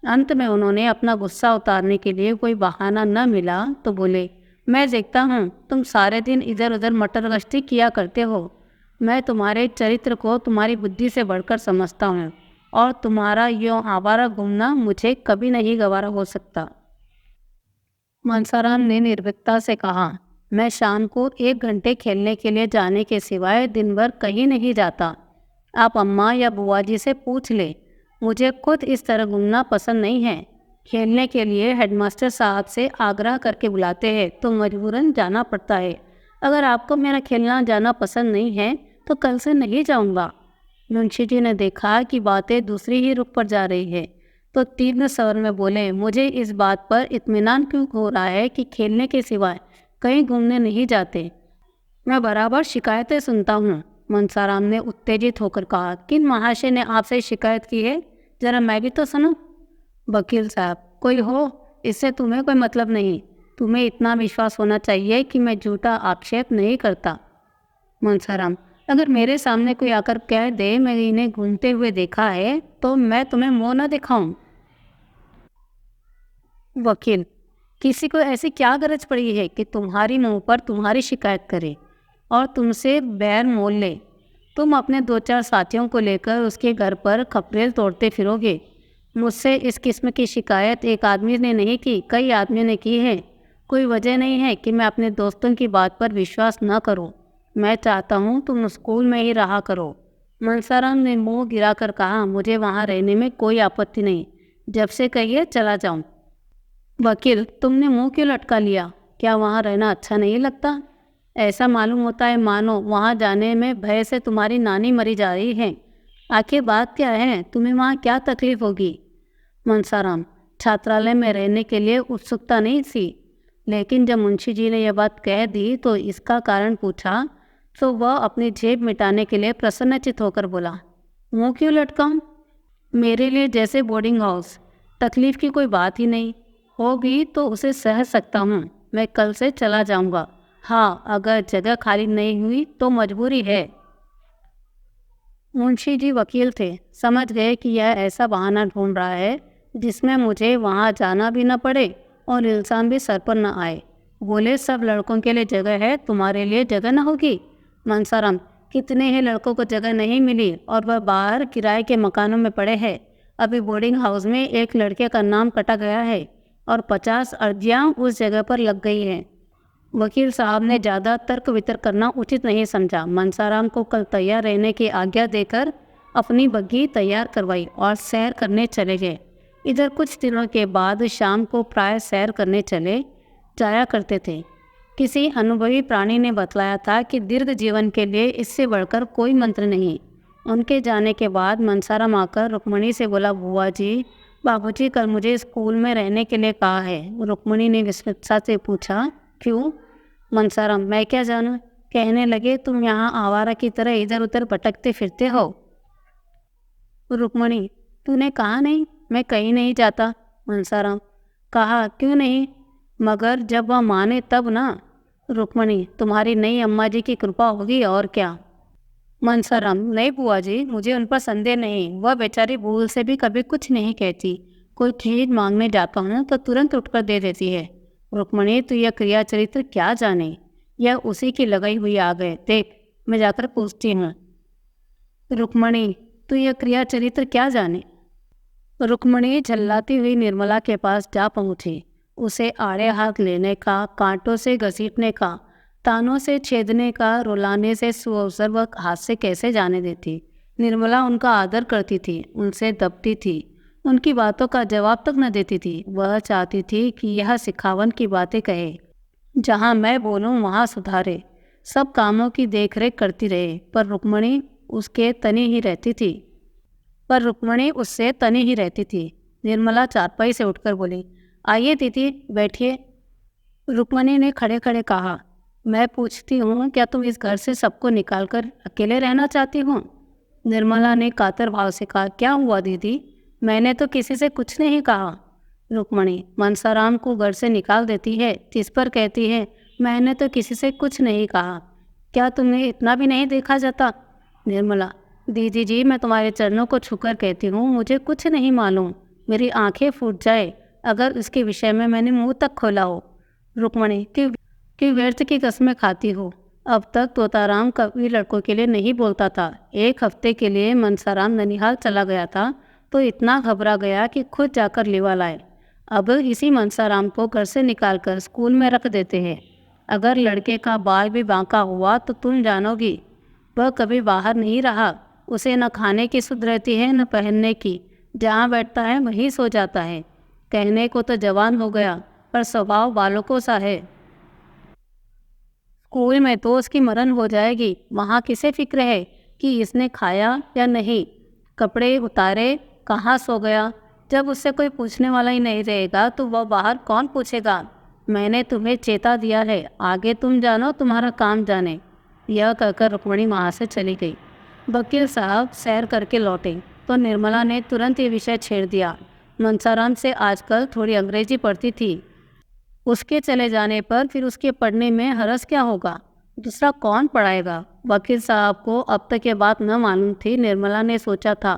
अंत में उन्होंने अपना गुस्सा उतारने के लिए कोई बहाना न मिला तो बोले, मैं देखता हूँ तुम सारे दिन इधर उधर मटर गश्ती किया करते हो। मैं तुम्हारे चरित्र को तुम्हारी बुद्धि से बढ़कर समझता हूँ, और तुम्हारा यूँ आवारा घूमना मुझे कभी नहीं गवारा हो सकता। मनसाराम ने निर्भीकता से कहा, मैं शाम को 1 घंटे खेलने के लिए जाने के सिवाय दिन भर कहीं नहीं जाता। आप अम्मा या बुआ जी से पूछ ले। मुझे खुद इस तरह घूमना पसंद नहीं है। खेलने के लिए हेडमास्टर साहब से आग्रह करके बुलाते हैं तो मजबूरन जाना पड़ता है। अगर आपको मेरा खेलना जाना पसंद नहीं है तो कल से नहीं जाऊंगा। मुंशी जी ने देखा कि बातें दूसरी ही रुख पर जा रही है, तो तीव्र स्वर में बोले, मुझे इस बात पर इत्मीनान क्यों हो रहा है कि खेलने के सिवाय कहीं घूमने नहीं जाते। मैं बराबर शिकायतें सुनता हूँ। मनसाराम ने उत्तेजित होकर कहा, किन महाशय ने आपसे शिकायत की है? जरा मैं भी तो सुनूं। वकील साहब, कोई हो, इससे तुम्हें कोई मतलब नहीं। तुम्हें इतना विश्वास होना चाहिए कि मैं झूठा आक्षेप नहीं करता। मनसाराम, अगर मेरे सामने कोई आकर कह दे मैं इन्हें घूमते हुए देखा है तो मैं तुम्हें मुँह न दिखाऊं। वकील, किसी को ऐसी क्या गरज पड़ी है कि तुम्हारी मुंह पर तुम्हारी शिकायत करे और तुमसे बैर मोल ले? तुम अपने 2-4 साथियों को लेकर उसके घर पर खपरेल तोड़ते फिरोगे। मुझसे इस किस्म की शिकायत एक आदमी ने नहीं की, कई आदमियों ने की है। कोई वजह नहीं है कि मैं अपने दोस्तों की बात पर विश्वास न करूं। मैं चाहता हूं तुम स्कूल में ही रहा करो। मनसाराम ने मुंह गिराकर कहा, मुझे वहां रहने में कोई आपत्ति नहीं, जब से कहिए चला जाऊं। वकील, तुमने मुंह क्यों लटका लिया? क्या वहाँ रहना अच्छा नहीं लगता? ऐसा मालूम होता है मानो वहाँ जाने में भय से तुम्हारी नानी मरी जा रही है। आखिर बात क्या है? तुम्हें वहाँ क्या तकलीफ होगी? मनसाराम, छात्रालय में रहने के लिए उत्सुकता नहीं थी। लेकिन जब मुंशी जी ने यह बात कह दी तो इसका कारण पूछा तो वह अपनी जेब मिटाने के लिए प्रसन्नचित होकर बोला, मुँह क्यों लटकाऊं? मेरे लिए जैसे बोर्डिंग हाउस, तकलीफ की कोई बात ही नहीं। होगी तो उसे सह सकता हूँ। मैं कल से चला जाऊँगा। हाँ, अगर जगह खाली नहीं हुई तो मजबूरी है। मुंशी जी वकील थे, समझ गए कि यह ऐसा बहाना ढूंढ रहा है जिसमें मुझे वहाँ जाना भी न पड़े और इल्ज़ाम भी सर पर न आए। बोले, सब लड़कों के लिए जगह है, तुम्हारे लिए जगह न होगी? मनसाराम, कितने ही लड़कों को जगह नहीं मिली और वह बाहर किराए के मकानों में पड़े हैं। अभी बोर्डिंग हाउस में एक लड़के का नाम कटा गया है और 50 अर्जियाँ उस जगह पर लग गई हैं। वकील साहब ने ज़्यादा तर्क वितर्क करना उचित नहीं समझा। मनसाराम को कल तैयार रहने की आज्ञा देकर अपनी बग्घी तैयार करवाई और सैर करने चले गए। इधर कुछ दिनों के बाद शाम को प्राय सैर करने चले जाया करते थे। किसी अनुभवी प्राणी ने बतलाया था कि दीर्घ जीवन के लिए इससे बढ़कर कोई मंत्र नहीं। उनके जाने के बाद मनसाराम आकर रुक्मणी से बोला, बुआ जी, बाबूजी कल मुझे स्कूल में रहने के लिए कहा है। रुक्मणी ने विस्मितता से पूछा, क्यों? मनसाराम, मैं क्या जानूं? कहने लगे, तुम यहाँ आवारा की तरह इधर उधर भटकते फिरते हो। रुक्मणी, तूने कहा नहीं? मैं कहीं नहीं जाता। मनसाराम, कहा क्यों नहीं? मगर जब वह माने तब ना। रुक्मणी, तुम्हारी नई अम्मा जी की कृपा होगी और क्या। मनसाराम, नहीं बुआ जी, मुझे उन पर संदेह नहीं। वह बेचारी भूल से भी कभी कुछ नहीं कहती। कोई चीज मांगने जाता हूँ तो तुरंत उठकर दे देती है। रुक्मणी, तू यह क्रिया चरित्र क्या जाने? यह उसी की लगाई हुई आग है। देख, मैं जाकर पूछती हूँ। रुक्मणी, तू यह क्रिया चरित्र क्या जाने? रुक्मणी झल्लाती हुई निर्मला के पास जा पहुंची। उसे आड़े हाथ लेने का, कांटों से घसीटने का, तानों से छेदने का, रुलाने से सुअवसर वह हाथ से कैसे जाने देती। निर्मला उनका आदर करती थी, उनसे दबती थी, उनकी बातों का जवाब तक न देती थी। वह चाहती थी कि यह सिखावन की बातें कहे, जहाँ मैं बोलूँ वहाँ सुधारे, सब कामों की देखरेख करती रहे। पर रुक्मणी उससे तनी ही रहती थी। निर्मला चारपाई से उठकर बोली, आइए दीदी, बैठिए। रुक्मणी ने खड़े खड़े कहा, मैं पूछती हूँ, क्या तुम इस घर से सबको निकालकर अकेले रहना चाहती हो? निर्मला ने कातर भाव से कहा, क्या हुआ दीदी? मैंने तो किसी से कुछ नहीं कहा। रुक्मणी, मनसाराम को घर से निकाल देती है, जिस पर कहती है मैंने तो किसी से कुछ नहीं कहा। क्या तुमने इतना भी नहीं देखा जाता? निर्मला, दीदी जी, मैं तुम्हारे चरणों को छूकर कहती हूँ, मुझे कुछ नहीं मालूम। मेरी आंखें फूट जाए अगर इसके विषय में मैंने मुंह तक खोला हो। रुक्मणी, कि व्यर्थ की कस्में खाती हो। अब तक तोताराम कभी लड़कों के लिए नहीं बोलता था। एक हफ्ते के लिए मनसाराम ननिहाल चला गया था तो इतना घबरा गया कि खुद जाकर लेवा लाए। अब इसी मनसाराम को घर से निकालकर स्कूल में रख देते हैं। अगर लड़के का बाल भी बांका हुआ तो तुम जानोगी। वह कभी बाहर नहीं रहा। उसे न खाने की सुध रहती है न पहनने की। जहाँ बैठता है वहीं सो जाता है। कहने को तो जवान हो गया पर स्वभाव बालकों सा है। स्कूल में तो उसकी मरण हो जाएगी, वहाँ किसे फिक्र है कि इसने खाया या नहीं, कपड़े उतारे, कहाँ सो गया। जब उससे कोई पूछने वाला ही नहीं रहेगा तो वह बाहर कौन पूछेगा। मैंने तुम्हें चेता दिया है, आगे तुम जानो, तुम्हारा काम जाने। यह कहकर रुक्मणी वहाँ से चली गई। वकील साहब सैर करके लौटे तो निर्मला ने तुरंत ये विषय छेड़ दिया। मनसाराम से आजकल थोड़ी अंग्रेजी पढ़ती थी। उसके चले जाने पर फिर उसके पढ़ने में हरस क्या होगा? दूसरा कौन पढ़ाएगा? वकील साहब को अब तक ये बात न मालूम थी। निर्मला ने सोचा था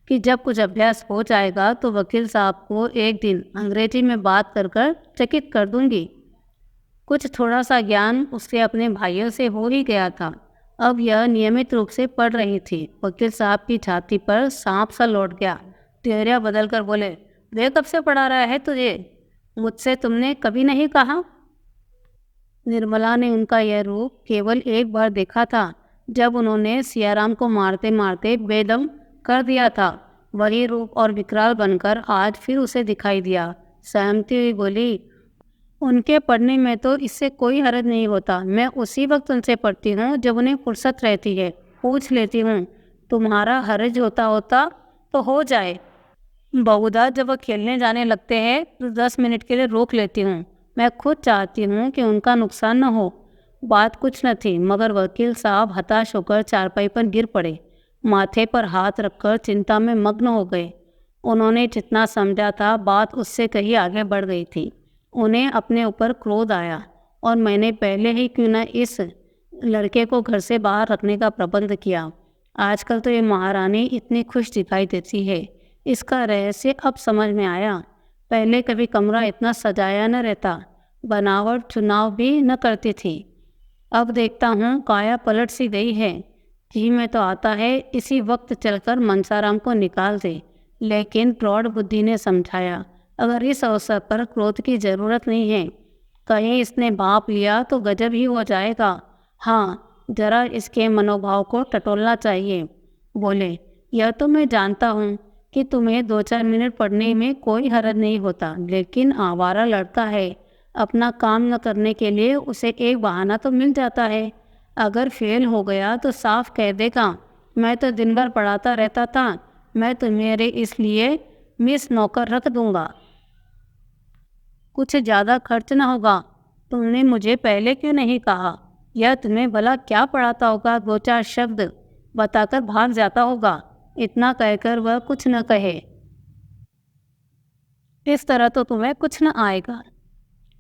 कि जब कुछ अभ्यास हो जाएगा तो वकील साहब को एक दिन अंग्रेजी में बात कर कर चकित कर दूंगी। कुछ थोड़ा सा ज्ञान उससे अपने भाइयों से हो ही गया था। अब यह नियमित रूप से पढ़ रही थी। वकील साहब की छाती पर सांप सा लौट गया। चेहरा बदल कर बोले, वे कब से पढ़ा रहा है तुझे? मुझसे तुमने कभी नहीं कहा। निर्मला ने उनका यह रूप केवल एक बार देखा था, जब उन्होंने सियाराम को मारते मारते बेदम कर दिया था। वही रूप और विकराल बनकर आज फिर उसे दिखाई दिया। सहमती हुई बोली, उनके पढ़ने में तो इससे कोई हर्ज नहीं होता। मैं उसी वक्त उनसे पढ़ती हूँ जब उन्हें फुर्सत रहती है। पूछ लेती हूँ, तुम्हारा हर्ज होता तो हो जाए। बहुधा जब वह खेलने जाने लगते हैं तो 10 मिनट के लिए रोक लेती हूँ। मैं खुद चाहती हूँ कि उनका नुकसान न हो। बात कुछ न थी, मगर वकील साहब हताश होकर चारपाई पर गिर पड़े। माथे पर हाथ रखकर चिंता में मग्न हो गए। उन्होंने जितना समझा था, बात उससे कहीं आगे बढ़ गई थी। उन्हें अपने ऊपर क्रोध आया, और मैंने पहले ही क्यों न इस लड़के को घर से बाहर रखने का प्रबंध किया। आजकल तो ये महारानी इतनी खुश दिखाई देती है, इसका रहस्य अब समझ में आया। पहले कभी कमरा इतना सजाया न रहता, बनावट चुनाव भी न करती थी। अब देखता हूँ काया पलट सी गई है। जी में तो आता है इसी वक्त चलकर मनसाराम को निकाल दे, लेकिन प्रौढ़ बुद्धि ने समझाया, अगर इस अवसर पर क्रोध की जरूरत नहीं है। कहीं इसने भाप लिया तो गजब ही हो जाएगा। हाँ, जरा इसके मनोभाव को टटोलना चाहिए। बोले, यह तो मैं जानता हूँ कि तुम्हें 2-4 मिनट पढ़ने में कोई हर्ज नहीं होता, लेकिन आवारा लड़का है। अपना काम न करने के लिए उसे एक बहाना तो मिल जाता है। अगर फेल हो गया तो साफ कह देगा, मैं तो दिन भर पढ़ाता रहता था, मैं तुम्हारे इसलिए मिस नौकर रख दूंगा। कुछ ज़्यादा खर्च ना होगा। तुमने मुझे पहले क्यों नहीं कहा? यह तुम्हें भला क्या पढ़ाता होगा? 2-4 शब्द बताकर भाग जाता होगा। इतना कहकर वह कुछ न कहे। इस तरह तो तुम्हें कुछ न आएगा।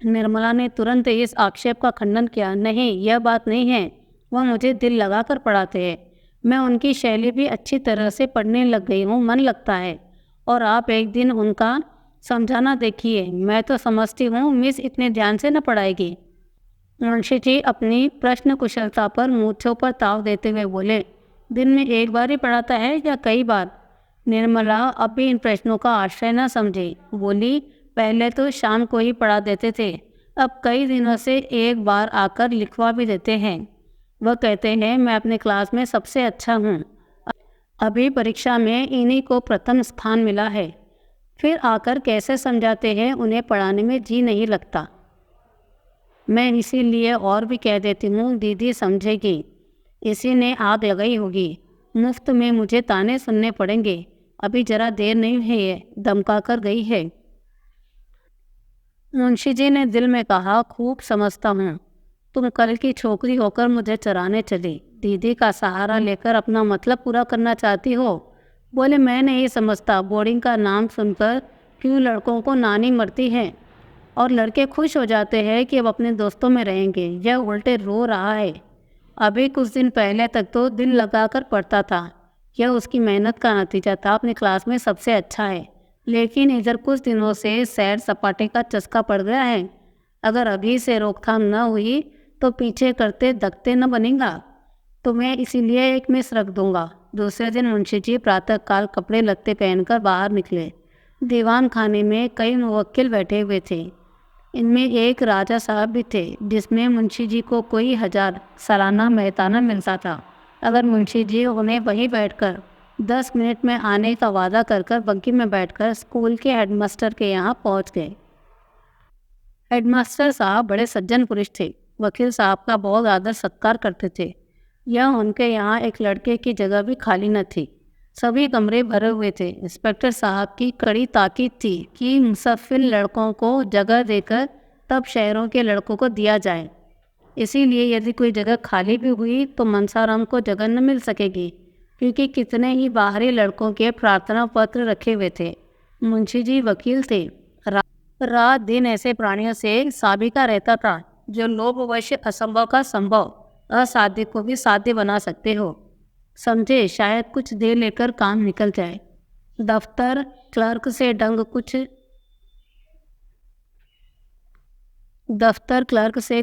निर्मला ने तुरंत इस आक्षेप का खंडन किया। नहीं, यह बात नहीं है। वह मुझे दिल लगाकर पढ़ाते हैं। मैं उनकी शैली भी अच्छी तरह से पढ़ने लग गई हूँ, मन लगता है। और आप एक दिन उनका समझाना देखिए। मैं तो समझती हूँ मिस इतने ध्यान से न पढ़ाएगी। मुंशी जी अपनी प्रश्न कुशलता पर मूंछों पर ताव देते हुए बोले, दिन में एक बार ही पढ़ाता है या कई बार? निर्मला अब भी इन प्रश्नों का आश्रय न समझी। बोली, पहले तो शाम को ही पढ़ा देते थे, अब कई दिनों से एक बार आकर लिखवा भी देते हैं। वह कहते हैं मैं अपने क्लास में सबसे अच्छा हूँ। अभी परीक्षा में इन्हीं को प्रथम स्थान मिला है। फिर आकर कैसे समझाते हैं, उन्हें पढ़ाने में जी नहीं लगता। मैं इसीलिए और भी कह देती हूँ, दीदी समझेगी। इसी ने आग लगाई होगी। मुफ्त में मुझे ताने सुनने पड़ेंगे। अभी जरा देर नहीं है, ये धमका कर गई है। मुंशी जी ने दिल में कहा, खूब समझता हूँ। तुम कल की छोकरी होकर मुझे चराने चली, दीदी का सहारा लेकर अपना मतलब पूरा करना चाहती हो। बोले, मैं नहीं समझता बोर्डिंग का नाम सुनकर क्यों लड़कों को नानी मरती है, और लड़के खुश हो जाते हैं कि अब अपने दोस्तों में रहेंगे। यह उल्टे रो रहा है। अभी कुछ दिन पहले तक तो दिल लगाकर पढ़ता था। यह उसकी मेहनत का नतीजा था। अपनी क्लास में सबसे अच्छा है, लेकिन इधर कुछ दिनों से सैर सपाटे का चस्का पड़ गया है। अगर अभी से रोकथाम न हुई तो पीछे करते दकते न बनेगा। तो मैं इसीलिए एक मिस रख दूंगा। दूसरे दिन मुंशी जी प्रातःकाल कपड़े लत्ते पहनकर बाहर निकले। दीवान खाने में कई मुवक्किल बैठे हुए थे। इनमें एक राजा साहब भी थे, जिसमें मुंशी जी को कोई 1000 सालाना मेहताना मिलता था। अगर मुंशी जी उन्हें वहीं बैठकर 10 मिनट में आने का वादा कर बग्गी में बैठकर स्कूल के हेडमास्टर के यहाँ पहुँच गए। हेडमास्टर साहब बड़े सज्जन पुरुष थे। वकील साहब का बहुत आदर सत्कार करते थे। यह उनके यहाँ एक लड़के की जगह भी खाली न थी। सभी कमरे भरे हुए थे। इंस्पेक्टर साहब की कड़ी ताकीद थी कि मुसफ़िर लड़कों को जगह देकर तब शहरों के लड़कों को दिया जाए। इसीलिए यदि कोई जगह खाली भी हुई तो मनसाराम को जगह न मिल सकेगी, क्योंकि कितने ही बाहरी लड़कों के प्रार्थना पत्र रखे हुए थे। मुंशी जी वकील थे। रात दिन ऐसे प्राणियों से साबिका रहता था, जो लोभवश असंभव का संभव, असाध्य को भी साध्य बना सकते हो। समझे, शायद कुछ देर लेकर काम निकल जाए। दफ्तर क्लर्क से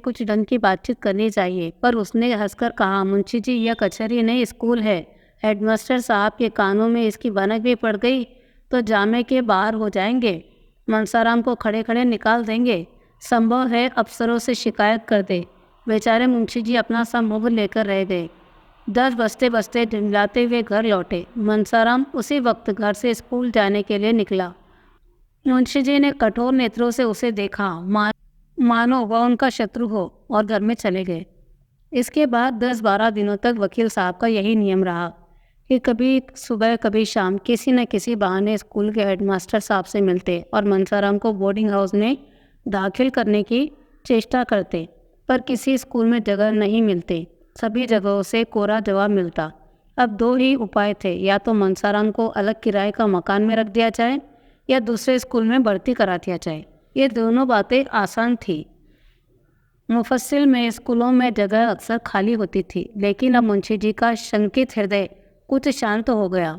कुछ ढंग की बातचीत करनी चाहिए। पर उसने हंसकर कहा, मुंशी जी, यह कचहरी नहीं, स्कूल है। हेडमास्टर साहब के कानों में इसकी भनक भी पड़ गई तो जामे के बाहर हो जाएंगे। मनसाराम को खड़े खड़े निकाल देंगे। संभव है अफसरों से शिकायत कर दे। बेचारे मुंशी जी अपना सा मुँह लेकर रह गए। 10 बजते बजते झुंझलाते हुए घर लौटे। मनसाराम उसी वक्त घर से स्कूल जाने के लिए निकला। मुंशी जी ने कठोर नेत्रों से उसे देखा, मानो वह उनका शत्रु हो, और घर में चले गए। इसके बाद 10-12 दिनों तक वकील साहब का यही नियम रहा कि कभी सुबह कभी शाम किसी न किसी बहाने स्कूल के हेडमास्टर साहब से मिलते और मनसाराम को बोर्डिंग हाउस में दाखिल करने की चेष्टा करते, पर किसी स्कूल में जगह नहीं मिलती। सभी जगहों से कोरा जवाब मिलता। अब दो ही उपाय थे, या तो मनसाराम को अलग किराए का मकान में रख दिया जाए या दूसरे स्कूल में भर्ती करा दिया जाए। ये दोनों बातें आसान थी। मुफस्सिल में स्कूलों में जगह अक्सर खाली होती थी, लेकिन अब मुंशी जी का शंकित हृदय कुछ शांत हो गया।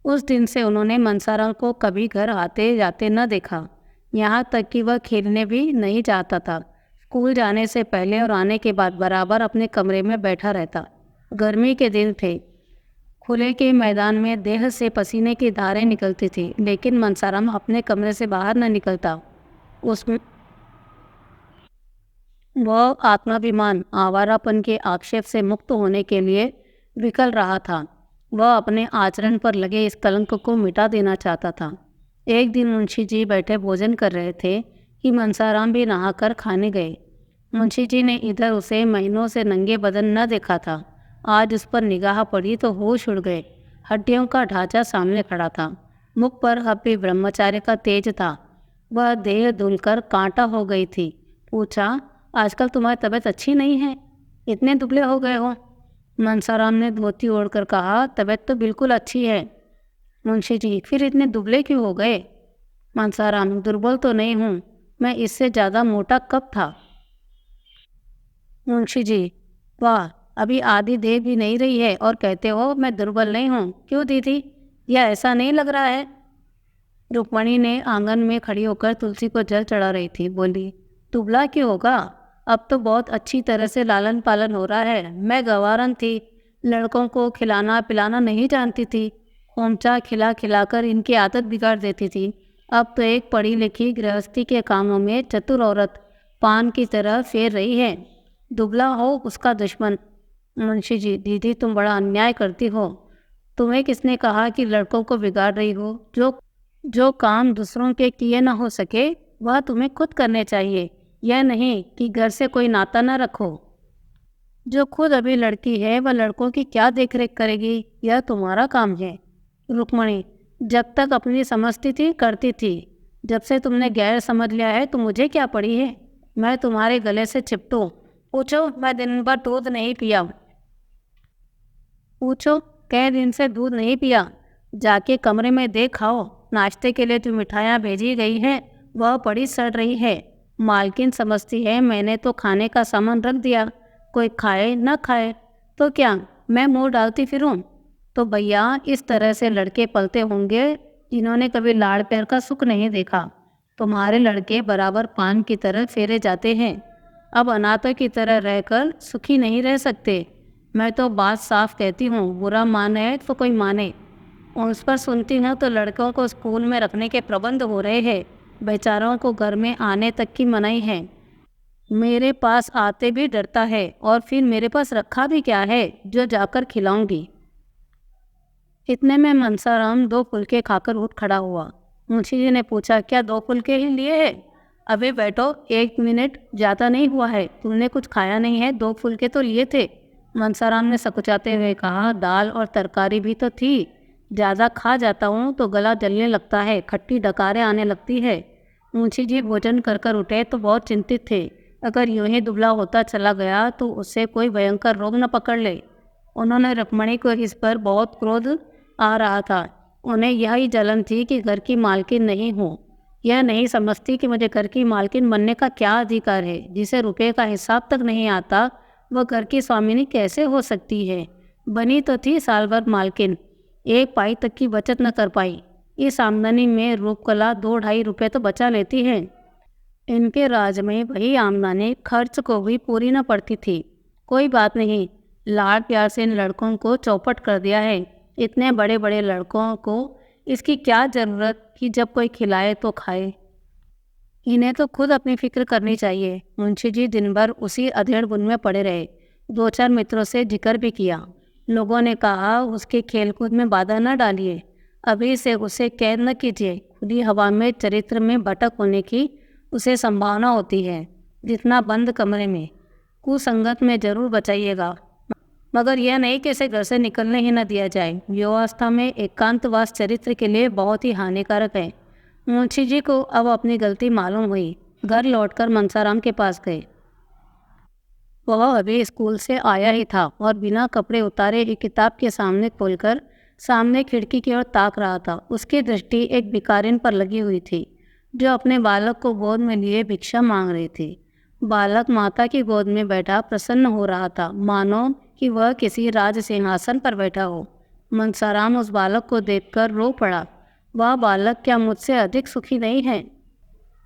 उस दिन से उन्होंने मनसाराम को कभी घर आते जाते न देखा। यहाँ तक कि वह खेलने भी नहीं जाता था। स्कूल जाने से पहले और आने के बाद बराबर अपने कमरे में बैठा रहता। गर्मी के दिन थे। खुले के मैदान में देह से पसीने की धारें निकलती थी, लेकिन मनसाराम अपने कमरे से बाहर न निकलता। उसमें वह आत्माभिमान, आवारापन के आक्षेप से मुक्त होने के लिए विकल रहा था। वह अपने आचरण पर लगे इस कलंक को मिटा देना चाहता था। एक दिन मुंशी जी बैठे भोजन कर रहे थे कि मनसाराम भी नहाकर खाने गए। मुंशी जी ने इधर उसे महीनों से नंगे बदन न देखा था। आज उस पर निगाह पड़ी तो होश उड़ गए। हड्डियों का ढांचा सामने खड़ा था। मुख पर अब भी ब्रह्मचार्य का तेज था। वह देह धुलकर कांटा हो गई थी। पूछा, आजकल तुम्हारी तबीयत अच्छी नहीं है, इतने दुबले हो गए हो? मनसाराम ने धोती ओढ़कर कहा, तबीयत तो बिल्कुल अच्छी है। मुंशी जी, फिर इतने दुबले क्यों हो गए? मनसाराम, दुर्बल तो नहीं हूँ, मैं इससे ज़्यादा मोटा कब था? मुंशी जी, वाह, अभी आधी देह भी नहीं रही है और कहते हो मैं दुर्बल नहीं हूँ। क्यों दीदी, यह ऐसा नहीं लग रहा है? रुक्मणी ने आंगन में खड़ी होकर तुलसी को जल चढ़ा रही थी। बोली, दुबला क्यों होगा, अब तो बहुत अच्छी तरह से लालन पालन हो रहा है। मैं गंवारन थी, लड़कों को खिलाना पिलाना नहीं जानती थी। खोमचा खिला खिलाकर इनकी आदत बिगाड़ देती थी। अब तो एक पढ़ी लिखी गृहस्थी के कामों में चतुर औरत पान की तरह फेर रही है। दुबला हो उसका दुश्मन। मुंशी जी, दीदी तुम बड़ा अन्याय करती हो। तुम्हें किसने कहा कि लड़कों को बिगाड़ रही हो? जो जो काम दूसरों के किए न हो सके वह तुम्हें खुद करने चाहिए। यह नहीं कि घर से कोई नाता न रखो। जो खुद अभी लड़की है वह लड़कों की क्या देखरेख करेगी? यह तुम्हारा काम है। रुक्मणी, जब तक अपनी समझती थी करती थी, जब से तुमने गैर समझ लिया है तो मुझे क्या पड़ी है? मैं तुम्हारे गले से चिपटूं? पूछो, मैं दिन भर दूध नहीं पिया। पूछो, कई दिन से दूध नहीं पिया। जाके कमरे में देख खाओ। नाश्ते के लिए जो मिठाइयाँ भेजी गई हैं वह पड़ी सड़ रही है। मालकिन समझती है मैंने तो खाने का सामान रख दिया, कोई खाए न खाए तो क्या मैं मुंह डालती फिरूं? तो भैया, इस तरह से लड़के पलते होंगे जिन्होंने कभी लाड़ प्यार का सुख नहीं देखा। तुम्हारे लड़के बराबर पान की तरह फेरे जाते हैं। अब अनाथों की तरह रहकर सुखी नहीं रह सकते। मैं तो बात साफ कहती हूँ, बुरा माने तो कोई माने। उस पर सुनती हूँ तो लड़कों को स्कूल में रखने के प्रबंध हो रहे हैं। बेचारों को घर में आने तक की मनाही है। मेरे पास आते भी डरता है, और फिर मेरे पास रखा भी क्या है जो जाकर खिलाऊंगी? इतने में मनसाराम दो फुलके खाकर उठ खड़ा हुआ। मुंशी जी ने पूछा, क्या दो फुलके ही लिए हैं? अबे बैठो, 1 मिनट ज़्यादा नहीं हुआ है, तुमने कुछ खाया नहीं है, 2 फुलके तो लिए थे। मनसाराम ने सकुचाते हुए कहा, दाल और तरकारी भी तो थी। ज़्यादा खा जाता हूँ तो गला जलने लगता है, खट्टी डकारें आने लगती है। मुंशी जी भोजन कर कर उठे तो बहुत चिंतित थे। अगर यूं ही दुबला होता चला गया तो उससे कोई भयंकर रोग न पकड़ ले। उन्होंने रुक्मणी को इस पर बहुत क्रोध आ रहा था। उन्हें यही जलन थी कि घर की मालकिन नहीं हूँ। यह नहीं समझती कि मुझे घर की मालकिन बनने का क्या अधिकार है। जिसे रुपये का हिसाब तक नहीं आता वह घर की स्वामिनी कैसे हो सकती है? बनी तो थी साल भर मालकिन, 1 पाई तक की बचत न कर पाई। इस आमदनी में रूपकला 2-2.5 रुपये तो बचा लेती है। इनके राज में वही आमदनी खर्च को भी पूरी न पड़ती थी। कोई बात नहीं, लाड़ प्यार से इन लड़कों को चौपट कर दिया है। इतने बड़े बड़े लड़कों को इसकी क्या ज़रूरत कि जब कोई खिलाए तो खाए। इन्हें तो खुद अपनी फिक्र करनी चाहिए। मुंशी जी दिन भर उसी अधेड़ बुन में पड़े रहे। 2-4 मित्रों से जिक्र भी किया। लोगों ने कहा, उसके खेलकूद में बाधा न डालिए, अभी से उसे कैद न कीजिए। खुली हवा में चरित्र में भटक होने की उसे संभावना होती है, जितना बंद कमरे में। कुसंगत में जरूर बचाइएगा, मगर यह नहीं कि इसे घर से निकलने ही न दिया जाए। युवावस्था में एकांतवास चरित्र के लिए बहुत ही हानिकारक है। मुंशी जी को अब अपनी गलती मालूम हुई। घर लौटकर मनसाराम के पास गए। वह अभी स्कूल से आया ही था और बिना कपड़े उतारे एक किताब के सामने खोलकर सामने खिड़की की ओर ताक रहा था। उसकी दृष्टि एक भिखारिन पर लगी हुई थी जो अपने बालक को गोद में लिए भिक्षा मांग रही थी। बालक माता की गोद में बैठा प्रसन्न हो रहा था, मानो कि वह किसी राज सिंहासन पर बैठा हो। मनसाराम उस बालक को देखकर रो पड़ा। वह बालक क्या मुझसे अधिक सुखी नहीं है?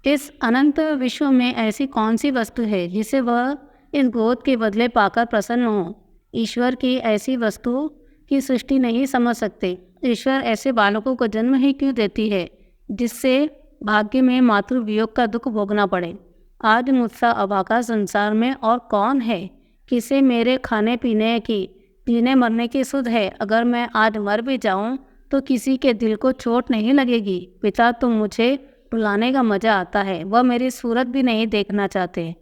इस अनंत विश्व में ऐसी कौन सी वस्तु है जिसे वह इस गोद के बदले पाकर प्रसन्न हो? ईश्वर की ऐसी वस्तु की सृष्टि नहीं समझ सकते। ईश्वर ऐसे बालकों को जन्म ही क्यों देती है जिससे भाग्य में मातृ वियोग का दुख भोगना पड़े? आज मुझसा अभागा संसार में और कौन है किसे मेरे खाने पीने की जीने मरने की सुध है? अगर मैं आज मर भी जाऊं तो किसी के दिल को चोट नहीं लगेगी। पिता तो मुझे रुलाने का मजा आता है, वह मेरी सूरत भी नहीं देखना चाहते।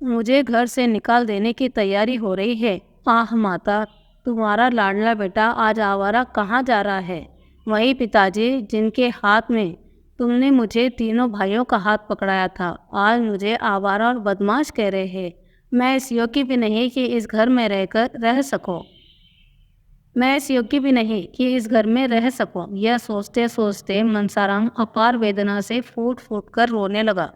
मुझे घर से निकाल देने की तैयारी हो रही है। आह माता, तुम्हारा लाडला बेटा आज आवारा कहाँ जा रहा है? वही पिताजी जिनके हाथ में तुमने मुझे तीनों भाइयों का हाथ पकड़ाया था, आज मुझे आवारा और बदमाश कह रहे हैं। मैं इस योग्य भी नहीं कि इस घर में रहकर रह सकूं। मैं इस योग्य भी नहीं कि इस घर में रह सकूं। यह सोचते सोचते मनसाराम अपार वेदना से फूट फूट कर रोने लगा।